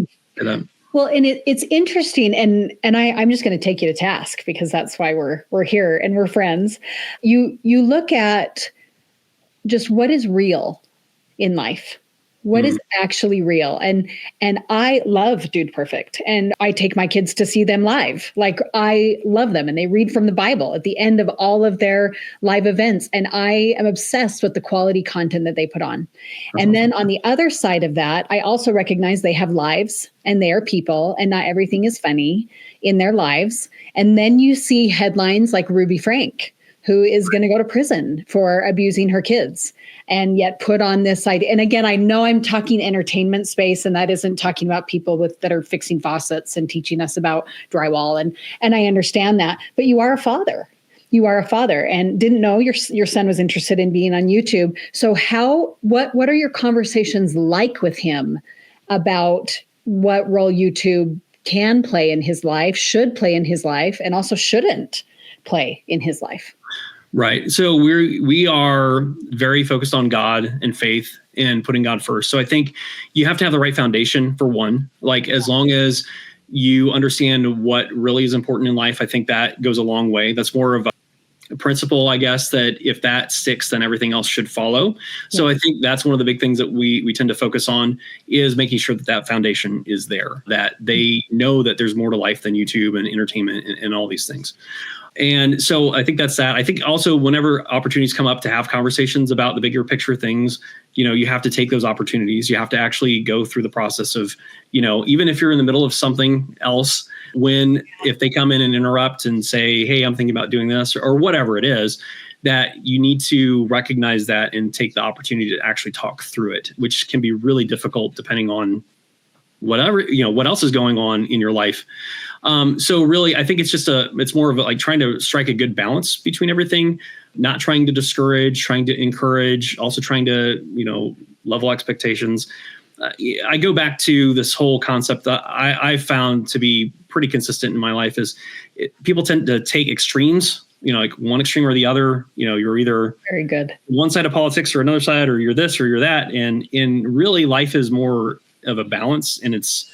Well, and it's interesting, and I'm just going to take you to task because that's why we're here and we're friends. You look at just what is real in life.
What is actually real? And I love Dude Perfect, and I take my kids to see them live. Like, I love them, and they read from the Bible at the end of all of their live events. And I am obsessed with the quality content that they put on. And then on the other side of that, I also recognize they have lives and they are people, and not everything is funny in their lives. And then you see headlines like Ruby Frank, who is going to go to prison for abusing her kids, and yet put on this idea. And again, I know I'm talking entertainment space, and that isn't talking about people that are fixing faucets and teaching us about drywall. And I understand that, but you are a father. You are a father, and didn't know your son was interested in being on YouTube. So what are your conversations like with him about what role YouTube can play in his life, should play in his life, and also shouldn't play in his life?
Right. So we are very focused on God and faith and putting God first. So I think you have to have the right foundation for one. Like, as long as you understand what really is important in life, I think that goes a long way. That's more of a principle, I guess, that if that sticks, then everything else should follow. So I think that's one of the big things that we tend to focus on, is making sure that foundation is there, that they know that there's more to life than YouTube and entertainment and all these things. And so I think that's that. I think also, whenever opportunities come up to have conversations about the bigger picture things, you have to take those opportunities. You have to actually go through the process of, even if you're in the middle of something else, if they come in and interrupt and say, hey, I'm thinking about doing this, or whatever it is, that you need to recognize that and take the opportunity to actually talk through it, which can be really difficult depending on whatever, what else is going on in your life. So really, I think it's more of like trying to strike a good balance between everything, not trying to discourage, trying to encourage, also trying to, level expectations. I go back to this whole concept that I found to be pretty consistent in my life is people tend to take extremes, like one extreme or the other. You're either
very good
one side of politics or another side, or you're this or you're that. And really, life is more of a balance, and it's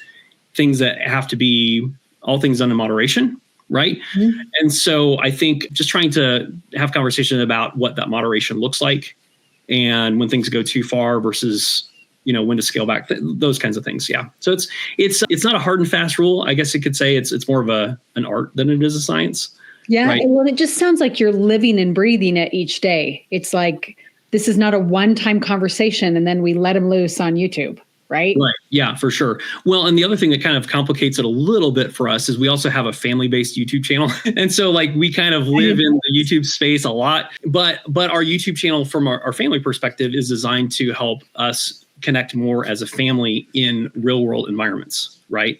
things that have to be all things done in moderation, right? Mm-hmm. And so I think just trying to have conversation about what that moderation looks like, and when things go too far versus, when to scale back, those kinds of things. Yeah. So it's not a hard and fast rule. I guess you could say it's more of an art than it is a science.
Yeah.
Right?
Well, it just sounds like you're living and breathing it each day. It's like, this is not a one-time conversation and then we let them loose on YouTube. Right?
Right. Yeah, for sure. Well, and the other thing that kind of complicates it a little bit for us is we also have a family-based YouTube channel. And so we kind of live in the YouTube space a lot, but our YouTube channel from our family perspective is designed to help us connect more as a family in real world environments. Right.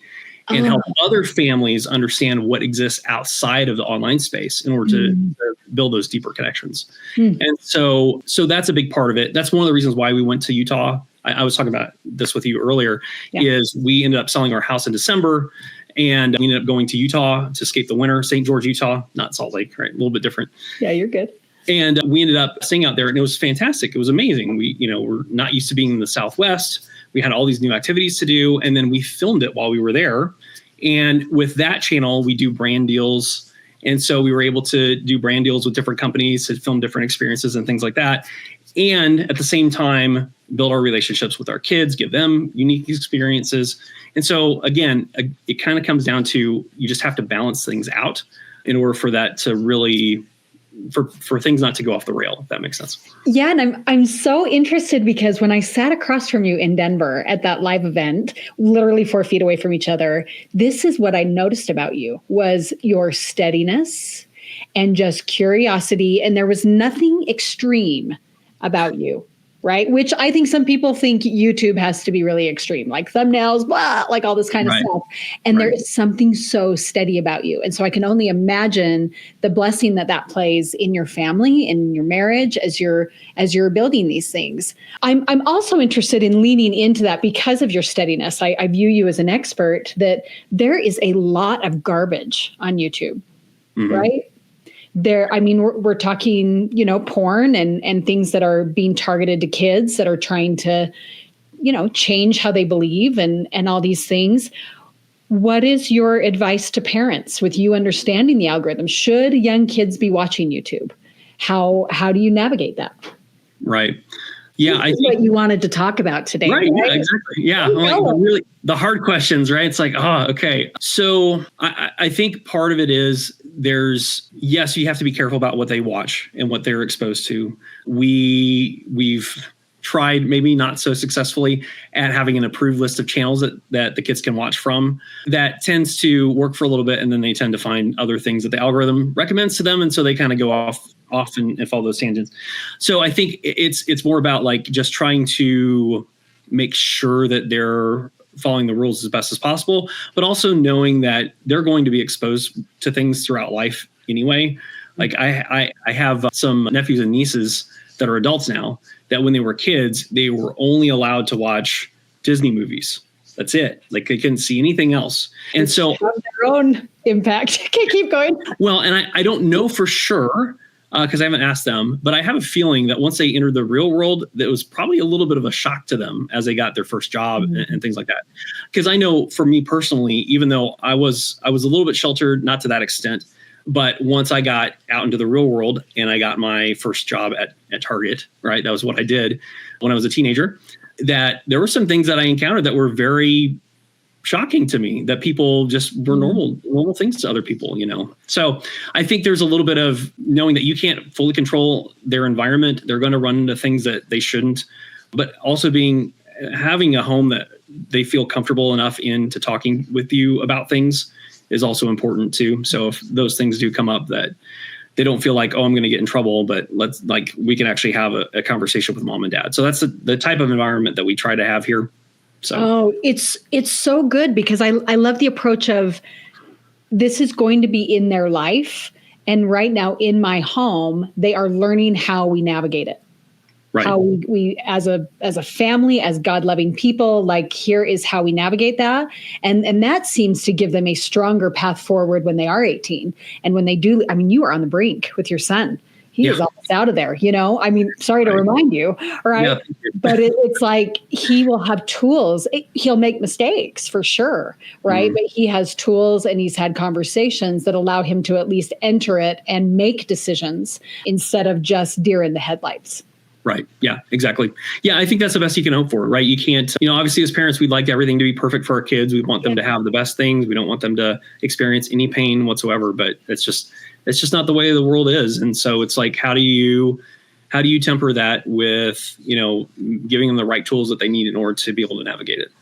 And help other families understand what exists outside of the online space in order to build those deeper connections. And so that's a big part of it. That's one of the reasons why we went to Utah. I was talking about this with you earlier, is we ended up selling our house in December, and we ended up going to Utah to escape the winter, St. George, Utah, not Salt Lake, right? A little bit different.
Yeah, you're good.
And we ended up staying out there, and it was fantastic. It was amazing. We're not used to being in the Southwest. We had all these new activities to do, and then we filmed it while we were there. And with that channel, we do brand deals. And so we were able to do brand deals with different companies to film different experiences and things like that. And at the same time, build our relationships with our kids, give them unique experiences. And so again, it kind of comes down to, you just have to balance things out in order for that to really, for things not to go off the rail, if that makes sense.
Yeah. And I'm so interested, because when I sat across from you in Denver at that live event, literally 4 feet away from each other, this is what I noticed about you, was your steadiness and just curiosity. And there was nothing extreme about you, right? Which I think some people think YouTube has to be really extreme, like thumbnails, blah, like all this kind of stuff. And there is something so steady about you. And so I can only imagine the blessing that plays in your family, in your marriage, as you're building these things. I'm also interested in leaning into that because of your steadiness. I view you as an expert, that there is a lot of garbage on YouTube, right? We're talking, porn and things that are being targeted to kids that are trying to, change how they believe and all these things. What is your advice to parents with you understanding the algorithm? Should young kids be watching YouTube? How do you navigate that?
Right. Yeah,
I think what you wanted to talk about today.
Right. Yeah, exactly. Yeah. Like the hard questions, right? It's like, okay. So I think part of it is yes, you have to be careful about what they watch and what they're exposed to. We've tried, maybe not so successfully, at having an approved list of channels that the kids can watch from. That tends to work for a little bit, and then they tend to find other things that the algorithm recommends to them, and so they kind of go off and follow those tangents. So I think it's more about like just trying to make sure that they're following the rules as best as possible, but also knowing that they're going to be exposed to things throughout life anyway. Like I have some nephews and nieces that are adults now, that when they were kids, they were only allowed to watch Disney movies. That's it. Like they couldn't see anything else. And so
have their own impact. Okay, keep going.
Well, and I don't know for sure, because I haven't asked them, but I have a feeling that once they entered the real world, that it was probably a little bit of a shock to them as they got their first job and things like that. Because I know for me personally, even though I was a little bit sheltered, not to that extent, but once I got out into the real world and I got my first job at Target, right? That was what I did when I was a teenager, that there were some things that I encountered that were very shocking to me, that people just were normal things to other people, you know? So I think there's a little bit of knowing that you can't fully control their environment. They're going to run into things that they shouldn't, but also having a home that they feel comfortable enough in to talking with you about things is also important too. So if those things do come up, that they don't feel like, oh, I'm going to get in trouble, but we can actually have a conversation with mom and dad. So that's the type of environment that we try to have here. So
it's so good, because I love the approach of, this is going to be in their life. And right now in my home, they are learning how we navigate it. Right. How we as a family, as God-loving people, like, here is how we navigate that. And that seems to give them a stronger path forward when they are 18. And when they do, I mean, you are on the brink with your son. He is almost out of there, you know? I mean, sorry to remind you, right? Yeah, but it's like, he will have tools. He'll make mistakes for sure, right? But he has tools, and he's had conversations that allow him to at least enter it and make decisions instead of just deer in the headlights.
Right. Yeah, exactly. Yeah, I think that's the best you can hope for, right? You can't, obviously as parents, we'd like everything to be perfect for our kids. We want them to have the best things. We don't want them to experience any pain whatsoever, but it's just not the way the world is. And so it's like, how do you temper that with, giving them the right tools that they need in order to be able to navigate it?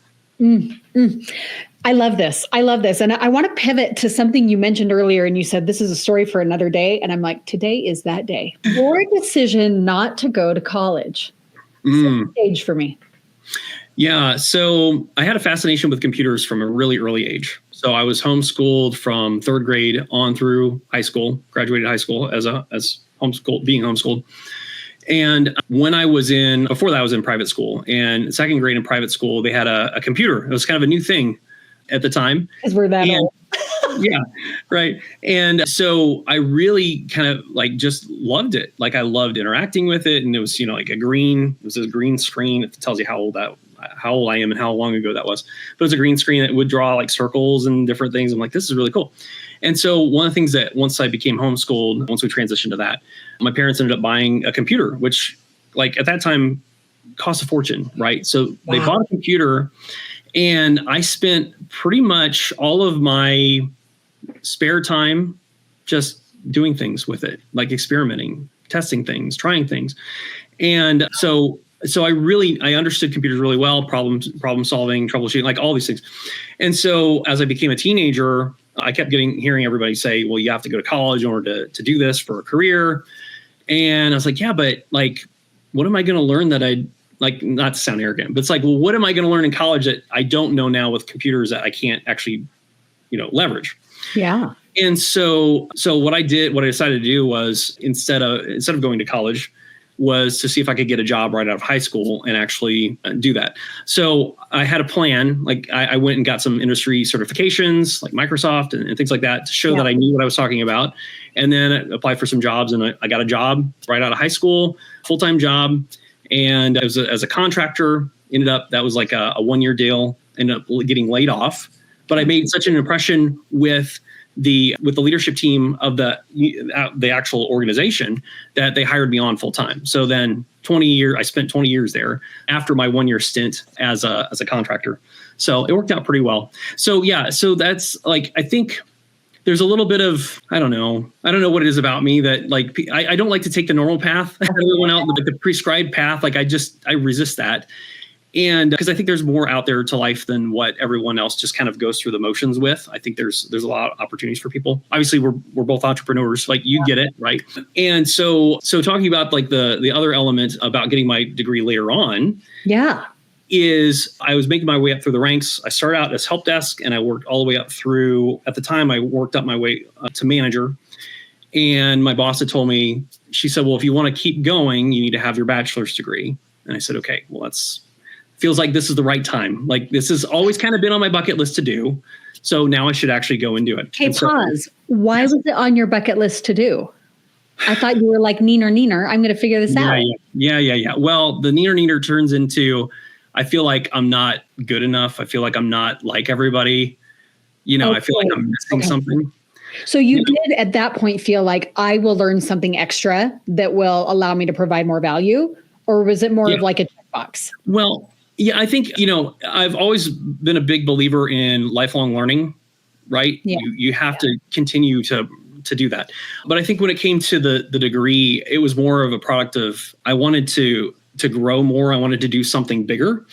I love this. And I want to pivot to something you mentioned earlier, and you said this is a story for another day. And I'm like, today is that day. Your decision not to go to college. Stage for me.
Yeah. So I had a fascination with computers from a really early age. So I was homeschooled from third grade on through high school, graduated high school as being homeschooled. And when before that I was in private school, and second grade in private school, they had a computer. It was kind of a new thing at the time.
Because we're that old.
Yeah, right. And so I really kind of just loved it. Like, I loved interacting with it. And it was, a green screen. It tells you how old I am and how long ago that was. But it was a green screen that would draw circles and different things. I'm like, this is really cool. And so one of the things that once I became homeschooled, once we transitioned to that, my parents ended up buying a computer, which at that time cost a fortune, right? So they bought a computer, and I spent pretty much all of my spare time just doing things with it, like experimenting, testing things, trying things. And so I understood computers really well, problem solving, troubleshooting, all these things. And so as I became a teenager, I kept hearing everybody say, well, you have to go to college in order to do this for a career. And I was like, yeah, but what am I going to learn that not to sound arrogant, but it's like, well, what am I going to learn in college that I don't know now with computers that I can't actually, leverage?
Yeah.
And so what I decided to do was instead of going to college, was to see if I could get a job right out of high school and actually do that. So I had a plan. I went and got some industry certifications like Microsoft and things like that to show that I knew what I was talking about. And then I applied for some jobs, and I got a job right out of high school, full-time job. And as a contractor, that was a 1-year deal, ended up getting laid off. But I made such an impression with with the leadership team of the actual organization, that they hired me on full time. So then I spent 20 years there after my 1 year stint as a contractor. So it worked out pretty well. So yeah, so that's like, I think there's a little bit of, I don't know what it is about me that like, I don't like to take the normal path. Everyone else, the prescribed path. Like I resist that. And because I think there's more out there to life than what everyone else just kind of goes through the motions with. I think there's a lot of opportunities for people. Obviously, we're both entrepreneurs, like you get it, right? And so talking about like the other element about getting my degree later on, is I was making my way up through the ranks. I started out as help desk, and I worked all the way up through. At the time, I worked up my way to manager. And my boss had told me, she said, "Well, if you want to keep going, you need to have your bachelor's degree." And I said, "Okay, well, feels like this is the right time. Like this has always kind of been on my bucket list to do. So now I should actually go and do it."
Hey, pause. Why was it on your bucket list to do? I thought you were like neener. I'm going to figure this out.
Yeah. Well, the neener turns into, I feel like I'm not good enough. I feel like I'm not like everybody. I feel like I'm missing something.
So you did at that point feel like I will learn something extra that will allow me to provide more value? Or was it more of like a checkbox?
Well, yeah, I think, I've always been a big believer in lifelong learning, right? Yeah. You have to continue to do that. But I think when it came to the degree, it was more of a product of, I wanted to grow more. I wanted to do something bigger.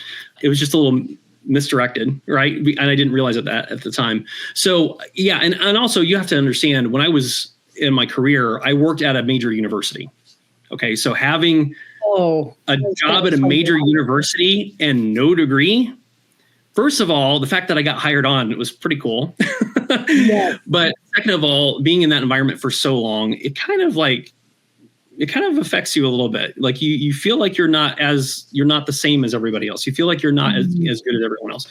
It was just a little misdirected, right? And I didn't realize that at the time. So yeah, and also you have to understand, when I was in my career, I worked at a major university. Okay, so having a job at a major university and no degree, first of all, the fact that I got hired on, it was pretty cool. But second of all, being in that environment for so long, it kind of affects you a little bit. Like you feel like you're not the same as everybody else. You feel like you're not as good as everyone else.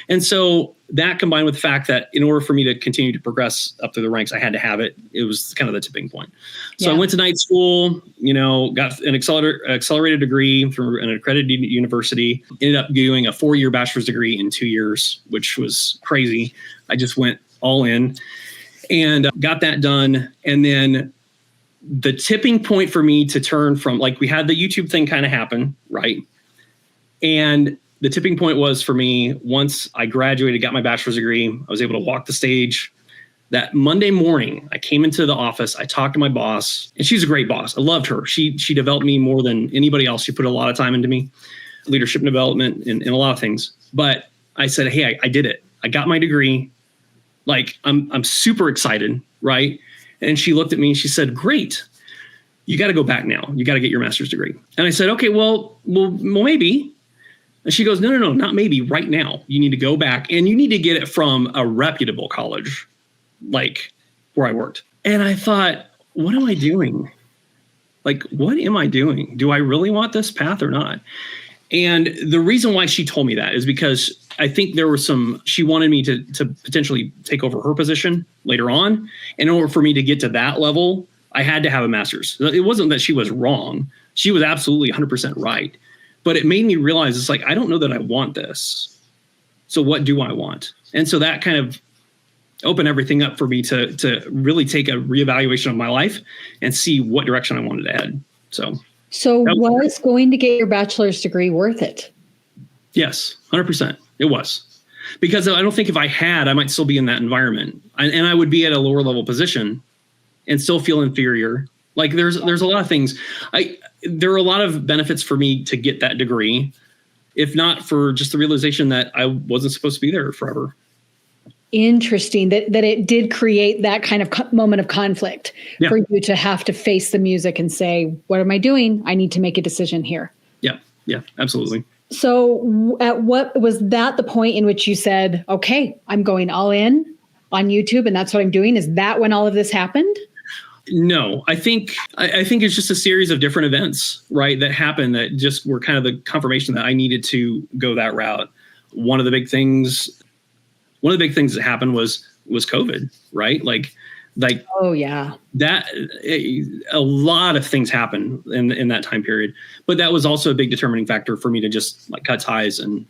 And so that combined with the fact that in order for me to continue to progress up through the ranks, I had to have it. It was kind of the tipping point. So I went to night school, got an accelerated degree through an accredited university, ended up doing a 4-year bachelor's degree in 2 years, which was crazy. I just went all in and got that done. And then the tipping point for me to turn from, like, we had the YouTube thing kind of happen, right? And the tipping point was for me, once I graduated, got my bachelor's degree, I was able to walk the stage. That Monday morning, I came into the office, I talked to my boss, and she's a great boss. I loved her. She developed me more than anybody else. She put a lot of time into me, leadership and development and a lot of things. But I said, hey, I did it. I got my degree. Like, I'm super excited, right? And she looked at me and she said, great, you got to go back now. You got to get your master's degree. And I said, okay, well, maybe. And she goes, no, not maybe, right now. You need to go back and you need to get it from a reputable college, like where I worked. And I thought, what am I doing? Like, what am I doing? Do I really want this path or not? And the reason why she told me that is because I think there was she wanted me to potentially take over her position later on. In order for me to get to that level, I had to have a master's. It wasn't that she was wrong. She was absolutely 100% right. But it made me realize, it's like, I don't know that I want this. So what do I want? And so that kind of opened everything up for me to really take a reevaluation of my life and see what direction I wanted to head. So
was going to get your bachelor's degree worth it? Yes,
100%. It was. Because I don't think if I had, I might still be in that environment. And I would be at a lower level position and still feel inferior. Like there's a lot of things. There are a lot of benefits for me to get that degree, if not for just the realization that I wasn't supposed to be there forever.
Interesting that it did create that kind of moment of conflict for you to have to face the music and say, what am I doing? I need to make a decision here. Yeah, absolutely. So at what was that the point in which you said, okay, I'm going all in on YouTube and that's what I'm doing? Is that when all of this happened?
No, I think it's just a series of different events, right, that happened that just were kind of the confirmation that I needed to go that route. One of the big things that happened was COVID, right? Like, oh yeah, a lot of things happened in that time period, but that was also a big determining factor for me to just like cut ties and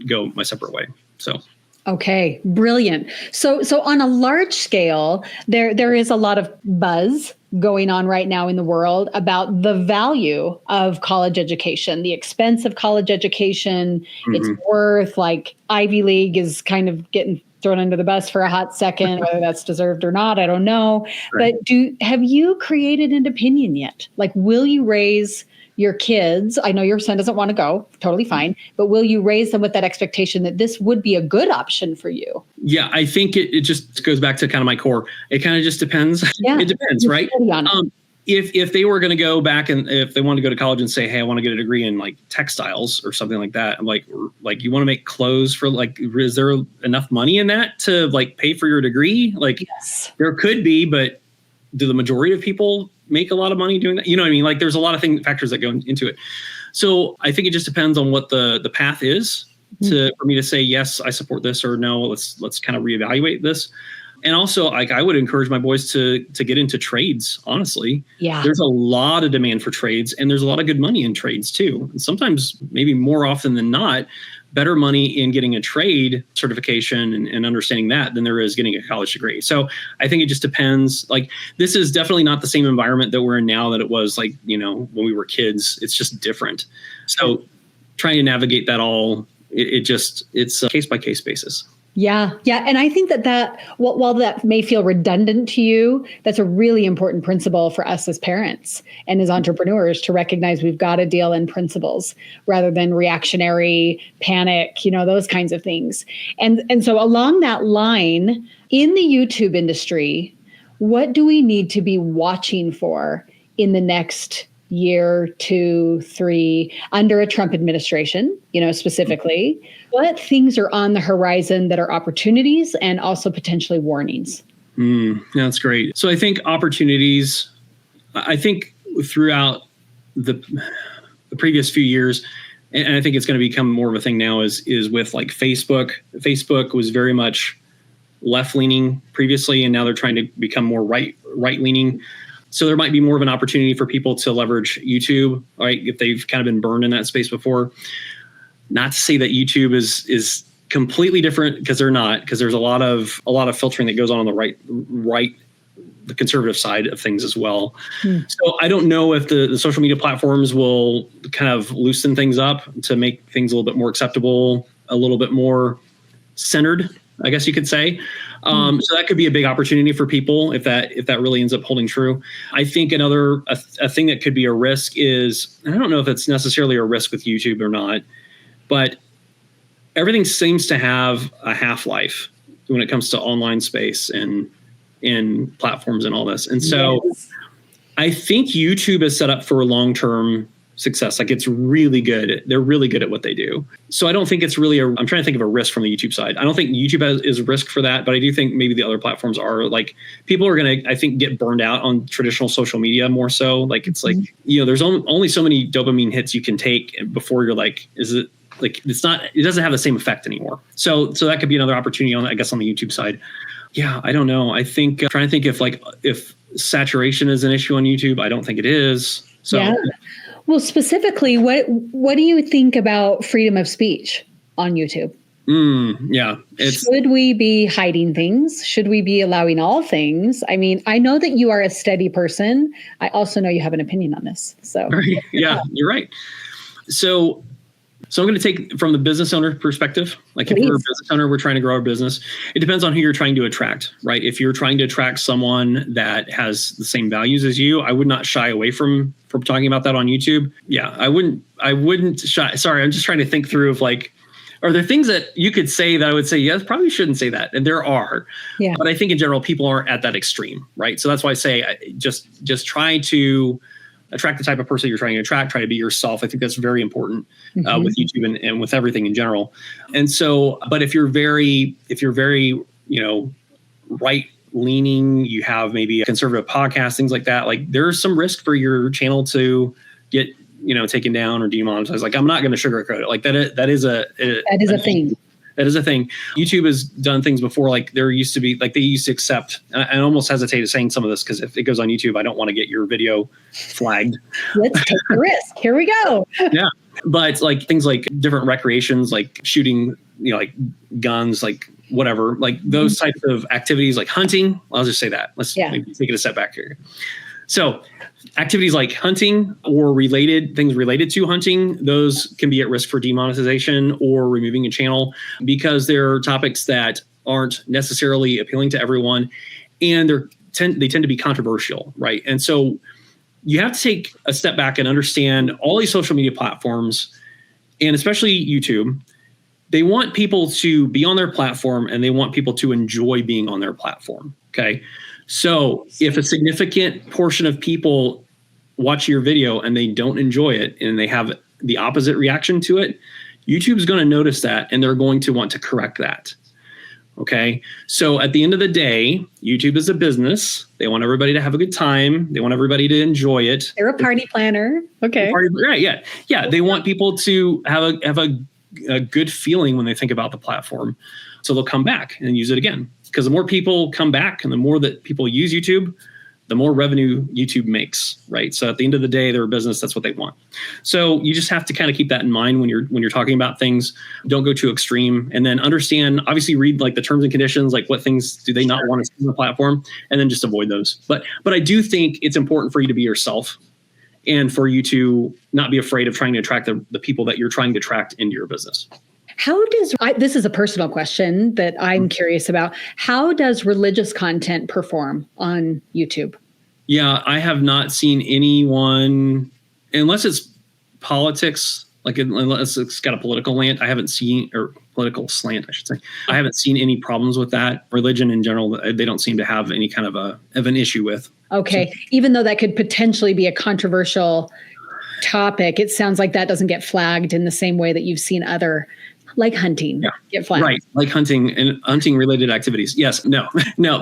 go my separate way. So
Okay, brilliant. So on a large scale, there is a lot of buzz going on right now in the world about the value of college education, the expense of college education. It's worth, like, Ivy League is kind of getting thrown under the bus for a hot second, whether that's deserved or not, I don't know.
Right.
But have you created an opinion yet? Like, will you raise your kids? I know your son doesn't want to go, totally fine, but will you raise them with that expectation that this would be a good option for you?
Yeah, I think it just goes back to kind of my core. It kind of just depends.
Yeah.
It depends, right? If they were going to go back and if they want to go to college and say, hey, I want to get a degree in like textiles or something like that, I'm like you want to make clothes for, like, is there enough money in that to like pay for your degree? Like,
Yes.
There could be, but do the majority of people make a lot of money doing that? You know what I mean? Like, there's a lot of factors that go into it. So I think it just depends on what the path is for me to say, yes, I support this, or no, let's kind of reevaluate this. And also, like, I would encourage my boys to get into trades, honestly.
Yeah.
There's a lot of demand for trades, and there's a lot of good money in trades too. And sometimes, maybe more often than not, better money in getting a trade certification and understanding that than there is getting a college degree. So I think it just depends. Like, this is definitely not the same environment that we're in now that it was, like, when we were kids. It's just different. So trying to navigate that all, it's a case by case basis.
Yeah. And I think that while that may feel redundant to you, that's a really important principle for us as parents and as entrepreneurs to recognize we've got to deal in principles rather than reactionary panic, those kinds of things. And so along that line, in the YouTube industry, what do we need to be watching for in the next year, 2, 3, under a Trump administration, specifically? What things are on the horizon that are opportunities and also potentially warnings?
That's great. So I think opportunities, I think throughout the previous few years, and I think it's going to become more of a thing now, is with like Facebook. Facebook was very much left-leaning previously, and now they're trying to become more right-leaning. So there might be more of an opportunity for people to leverage YouTube, right? If they've kind of been burned in that space before. Not to say that YouTube is completely different, because they're not, because there's a lot of filtering that goes on the right, the conservative side of things as well. So I don't know if the social media platforms will kind of loosen things up to make things a little bit more acceptable, a little bit more centered, I guess you could say. So that could be a big opportunity for people if that really ends up holding true. I think a thing that could be a risk is, and I don't know if it's necessarily a risk with YouTube or not, but everything seems to have a half-life when it comes to online space and in platforms and all this. And so I think YouTube is set up for long-term success. Like, it's really good. They're really good at what they do. So I don't think it's really I'm trying to think of a risk from the YouTube side. I don't think YouTube is a risk for that, but I do think maybe the other platforms are. Like, people are going to, I think, get burned out on traditional social media more so. Like, it's like, there's only so many dopamine hits you can take before you're like, is it, like, it doesn't have the same effect anymore. So that could be another opportunity on the YouTube side. Yeah, I don't know. I think trying to think if saturation is an issue on YouTube. I don't think it is. So.
Yeah. Well, specifically, what do you think about freedom of speech on YouTube?
Yeah.
Should we be hiding things? Should we be allowing all things? I mean, I know that you are a steady person. I also know you have an opinion on this. So
yeah, you're right. So I'm going to take from the business owner perspective. Like,
Please.
If we're a business owner, we're trying to grow our business. It depends on who you're trying to attract, right? If you're trying to attract someone that has the same values as you, I would not shy away from talking about that on YouTube. Yeah, I wouldn't shy. Sorry, I'm just trying to think through of, like, are there things that you could say that I would say, yes, probably shouldn't say that? And there are. Yeah. But I think in general, people aren't at that extreme, right? So that's why I say just try to attract the type of person you're trying to attract. Try to be yourself. I think that's very important with YouTube and with everything in general. And so, but if you're very, right leaning, you have maybe a conservative podcast, things like that. Like, there's some risk for your channel to get, taken down or demonetized. Like, I'm not going to sugarcoat it. Like, that is a thing. That is a thing. YouTube has done things before. Like, there used to be, like, they used to accept, and I almost hesitate saying some of this because if it goes on YouTube, I don't want to get your video flagged.
Let's take the risk. Here we go.
Yeah. But like things like different recreations, like shooting, like guns, like whatever, like those types of activities like hunting. I'll just say that. Let's maybe take it a step back here. So activities like hunting or things related to hunting, those can be at risk for demonetization or removing a channel because they're topics that aren't necessarily appealing to everyone, and they tend to be controversial, right? And so you have to take a step back and understand all these social media platforms, and especially YouTube. They want people to be on their platform, and they want people to enjoy being on their platform. Okay. So if a significant portion of people watch your video and they don't enjoy it and they have the opposite reaction to it, YouTube's going to notice that, and they're going to want to correct that. Okay. So at the end of the day, YouTube is a business. They want everybody to have a good time. They want everybody to enjoy it.
They're a party planner. Okay.
Right. Yeah. Yeah. They want people to have a good feeling when they think about the platform. So they'll come back and use it again. Because the more people come back and the more that people use YouTube, the more revenue YouTube makes, right? So at the end of the day, they're a business. That's what they want. So you just have to kind of keep that in mind when you're talking about things. Don't go too extreme, and then understand. Obviously, read like the terms and conditions, like what things do they not want to see on the platform, and then just avoid those. But I do think it's important for you to be yourself, and for you to not be afraid of trying to attract the people that you're trying to attract into your business.
This is a personal question that I'm curious about. How does religious content perform on YouTube? Yeah,
I have not seen anyone, unless it's politics, like unless it's got a political slant, I haven't seen, or political slant, I should say. I haven't seen any problems with that. Religion in general, they don't seem to have any kind of an issue with.
Okay. So, even though that could potentially be a controversial topic, it sounds like that doesn't get flagged in the same way that you've seen other, like hunting, get flagged.
Right, like hunting and hunting related activities. Yes, no,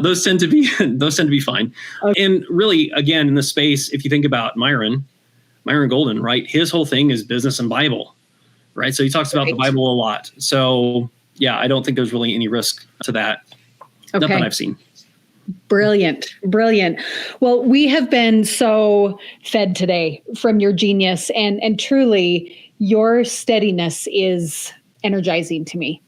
those tend to be fine. Okay. And really, again, in the space, if you think about Myron Golden, right, his whole thing is business and Bible, right? So he talks about the Bible a lot. So yeah, I don't think there's really any risk to that. Okay. Not that I've seen.
Brilliant. Well, we have been so fed today from your genius, and truly your steadiness is energizing to me.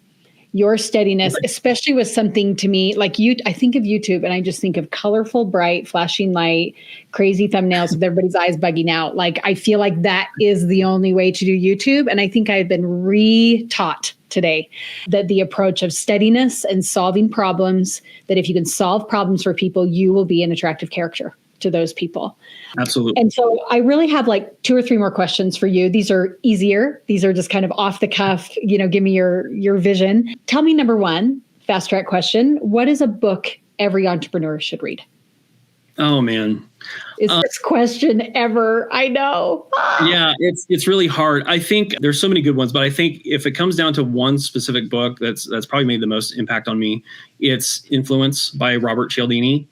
Your steadiness, especially with something to me like you, I think of YouTube and I just think of colorful, bright, flashing light, crazy thumbnails with everybody's eyes bugging out. Like, I feel like that is the only way to do YouTube. And I think I've been re-taught today that the approach of steadiness and solving problems, that if you can solve problems for people, you will be an attractive character to those people.
Absolutely.
And so I really have like 2 or 3 more questions for you. These are easier. These are just kind of off the cuff, give me your vision. Tell me, number 1, fast track question. What is a book every entrepreneur should read?
Oh man.
Is this question ever? I know.
Yeah, it's really hard. I think there's so many good ones, but I think if it comes down to one specific book that's probably made the most impact on me, it's Influence by Robert Cialdini.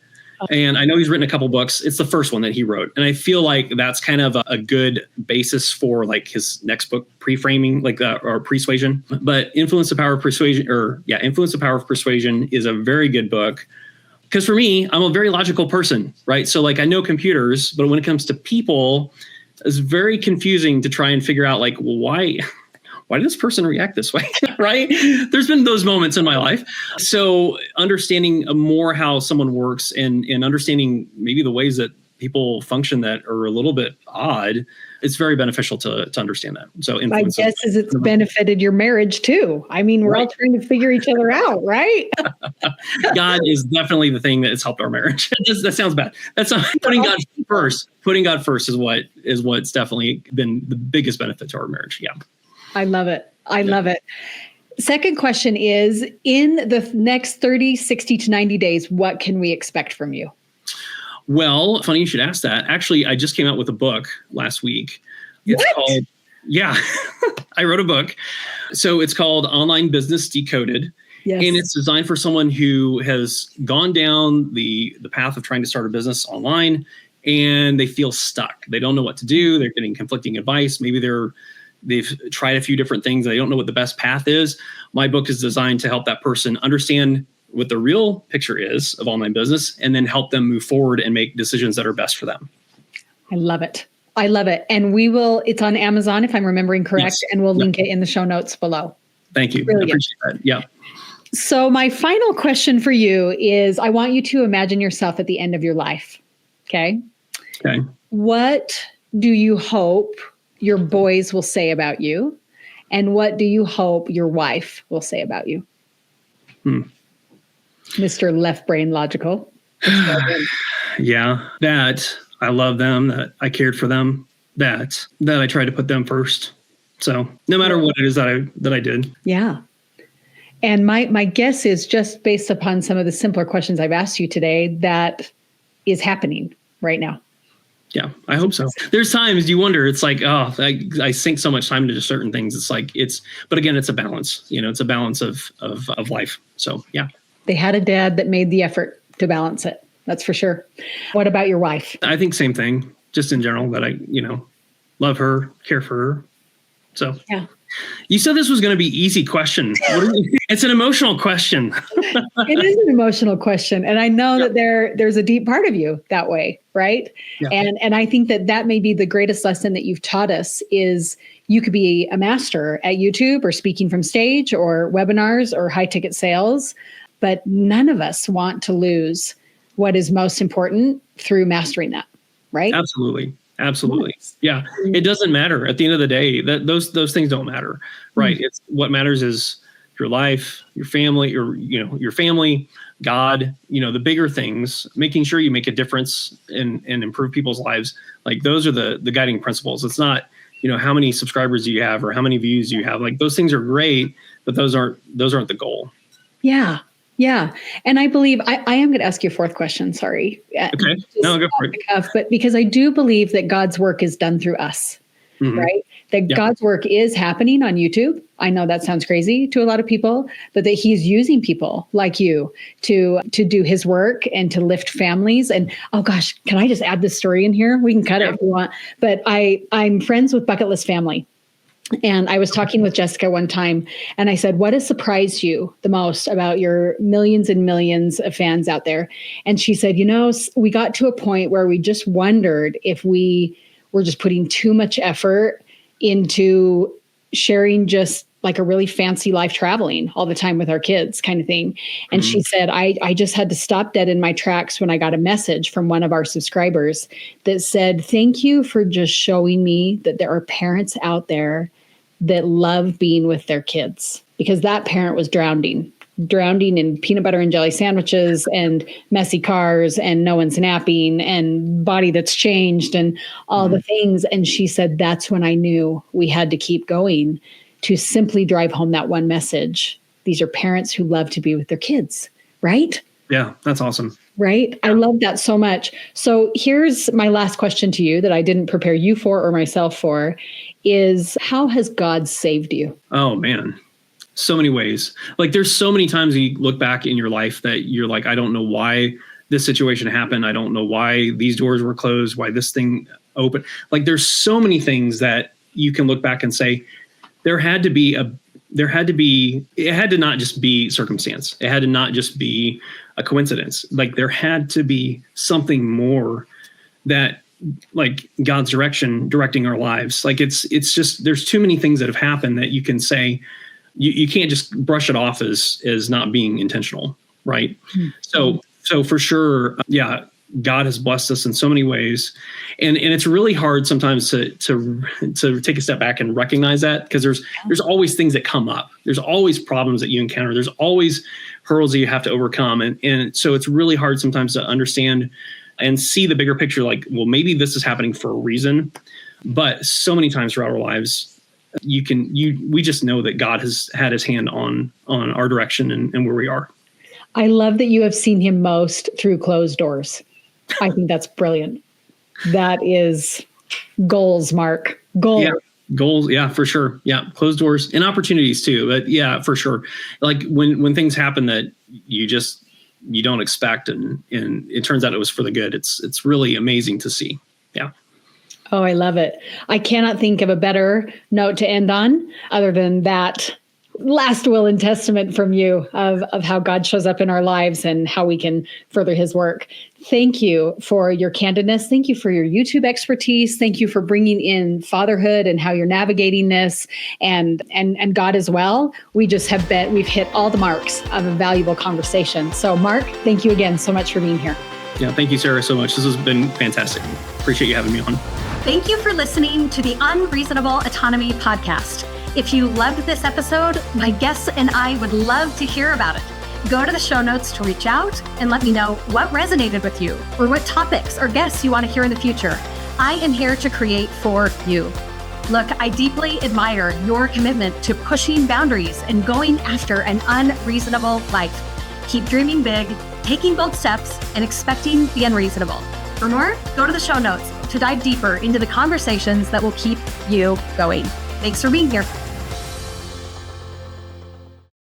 And I know he's written a couple books. It's the first one that he wrote. And I feel like that's kind of a good basis for like his next book, Pre-Framing, or Persuasion. But Influence the Power of Persuasion, Influence the Power of Persuasion is a very good book. Because for me, I'm a very logical person, right? So like I know computers, but when it comes to people, it's very confusing to try and figure out like, well, why did this person react this way, right? There's been those moments in my life. So understanding more how someone works and understanding maybe the ways that people function that are a little bit odd, it's very beneficial to understand that. So
my guess is it's benefited your marriage too. I mean, we're all trying to figure each other out, right?
God is definitely the thing that has helped our marriage. That sounds bad. That's not putting God first. Putting God first is what's definitely been the biggest benefit to our marriage. Yeah.
I love it. I love it. Second question is, in the next 30, 60 to 90 days, what can we expect from you?
Well, funny you should ask that. Actually, I just came out with a book last week. It's called, I wrote a book. So it's called Online Business Decoded. Yes. And it's designed for someone who has gone down the path of trying to start a business online and they feel stuck. They don't know what to do. They're getting conflicting advice. Maybe they've tried a few different things. They don't know what the best path is. My book is designed to help that person understand what the real picture is of online business and then help them move forward and make decisions that are best for them.
I love it. And it's on Amazon, if I'm remembering correct, and we'll link it in the show notes below.
Thank you.
Brilliant.
I appreciate that. Yeah.
So my final question for you is, I want you to imagine yourself at the end of your life. Okay.
Okay.
What do you hope your boys will say about you? And what do you hope your wife will say about you? Mr. Left Brain Logical.
Yeah, that I love them, that I cared for them, that I tried to put them first. So no matter what it is that I did.
Yeah. And my guess is, just based upon some of the simpler questions I've asked you today, that is happening right now.
Yeah, I hope so. There's times you wonder, it's like, oh, I sink so much time into certain things. It's like, but again, it's a balance, it's a balance of life. So yeah.
They had a dad that made the effort to balance it. That's for sure. What about your wife?
I think same thing, just in general, that I, love her, care for her. So
yeah.
You said this was going to be easy question. It's an emotional question.
It is an emotional question. And I know that there's a deep part of you that way, right? Yeah. And I think that may be the greatest lesson that you've taught us, is you could be a master at YouTube or speaking from stage or webinars or high ticket sales, but none of us want to lose what is most important through mastering that, right?
Absolutely. Yeah. It doesn't matter at the end of the day, that those things don't matter, right? It's what matters is your life, your family, your family, God, the bigger things, making sure you make a difference and improve people's lives. Like, those are the guiding principles. It's not, how many subscribers do you have or how many views do you have? Like, those things are great, but those aren't the goal.
Yeah. Yeah. And I believe I am going to ask you a fourth question. Sorry.
Okay. No, go for it.
But because I do believe that God's work is done through us, right? That God's work is happening on YouTube. I know that sounds crazy to a lot of people, but that he's using people like you to do his work and to lift families. And oh gosh, can I just add this story in here? We can cut it if you want. But I'm friends with Bucket List Family. And I was talking with Jessica one time, and I said, what has surprised you the most about your millions and millions of fans out there? And she said, we got to a point where we just wondered if we were just putting too much effort into sharing just like a really fancy life, traveling all the time with our kids kind of thing. And she said, I just had to stop dead in my tracks when I got a message from one of our subscribers that said, thank you for just showing me that there are parents out there that love being with their kids, because that parent was drowning in peanut butter and jelly sandwiches and messy cars and no one's napping and body that's changed and all the things. And she said, that's when I knew we had to keep going, to simply drive home that one message. These are parents who love to be with their kids, right?
Yeah, that's awesome.
Right? Yeah. I love that so much. So here's my last question to you that I didn't prepare you for or myself for, is how has God saved you?
Oh, man. So many ways. Like, there's so many times you look back in your life that you're like, I don't know why this situation happened. I don't know why these doors were closed, why this thing opened. Like, there's so many things that you can look back and say, it had to not just be circumstance. It had to not just be a coincidence. Like, there had to be something more, that like God's directing our lives. Like, it's just, there's too many things that have happened that you can say, you can't just brush it off as not being intentional. Right. So for sure. Yeah. God has blessed us in so many ways. And it's really hard sometimes to take a step back and recognize that, because there's always things that come up. There's always problems that you encounter. There's always hurdles that you have to overcome. And so it's really hard sometimes to understand and see the bigger picture, like, well, maybe this is happening for a reason. But so many times throughout our lives, we just know that God has had his hand on our direction and where we are.
I love that you have seen him most through closed doors. I think that's brilliant. That is goals, Mark. Goals.
Yeah, goals. Yeah, for sure. Yeah. Closed doors and opportunities too. But yeah, for sure. Like when things happen that you don't expect and it turns out it was for the good. It's really amazing to see. Yeah.
Oh, I love it. I cannot think of a better note to end on other than that. last will and testament from you of how God shows up in our lives and how we can further his work. Thank you for your candidness. Thank you for your YouTube expertise. Thank you for bringing in fatherhood and how you're navigating this and God as well. We've hit all the marks of a valuable conversation. So Mark, thank you again so much for being here.
Yeah, thank you, Sarah, so much. This has been fantastic. Appreciate you having me on.
Thank you for listening to the Unreasonable Autonomy podcast. If you loved this episode, my guests and I would love to hear about it. Go to the show notes to reach out and let me know what resonated with you or what topics or guests you want to hear in the future. I am here to create for you. Look, I deeply admire your commitment to pushing boundaries and going after an unreasonable life. Keep dreaming big, taking bold steps, and expecting the unreasonable. For more, go to the show notes to dive deeper into the conversations that will keep you going. Thanks for being here.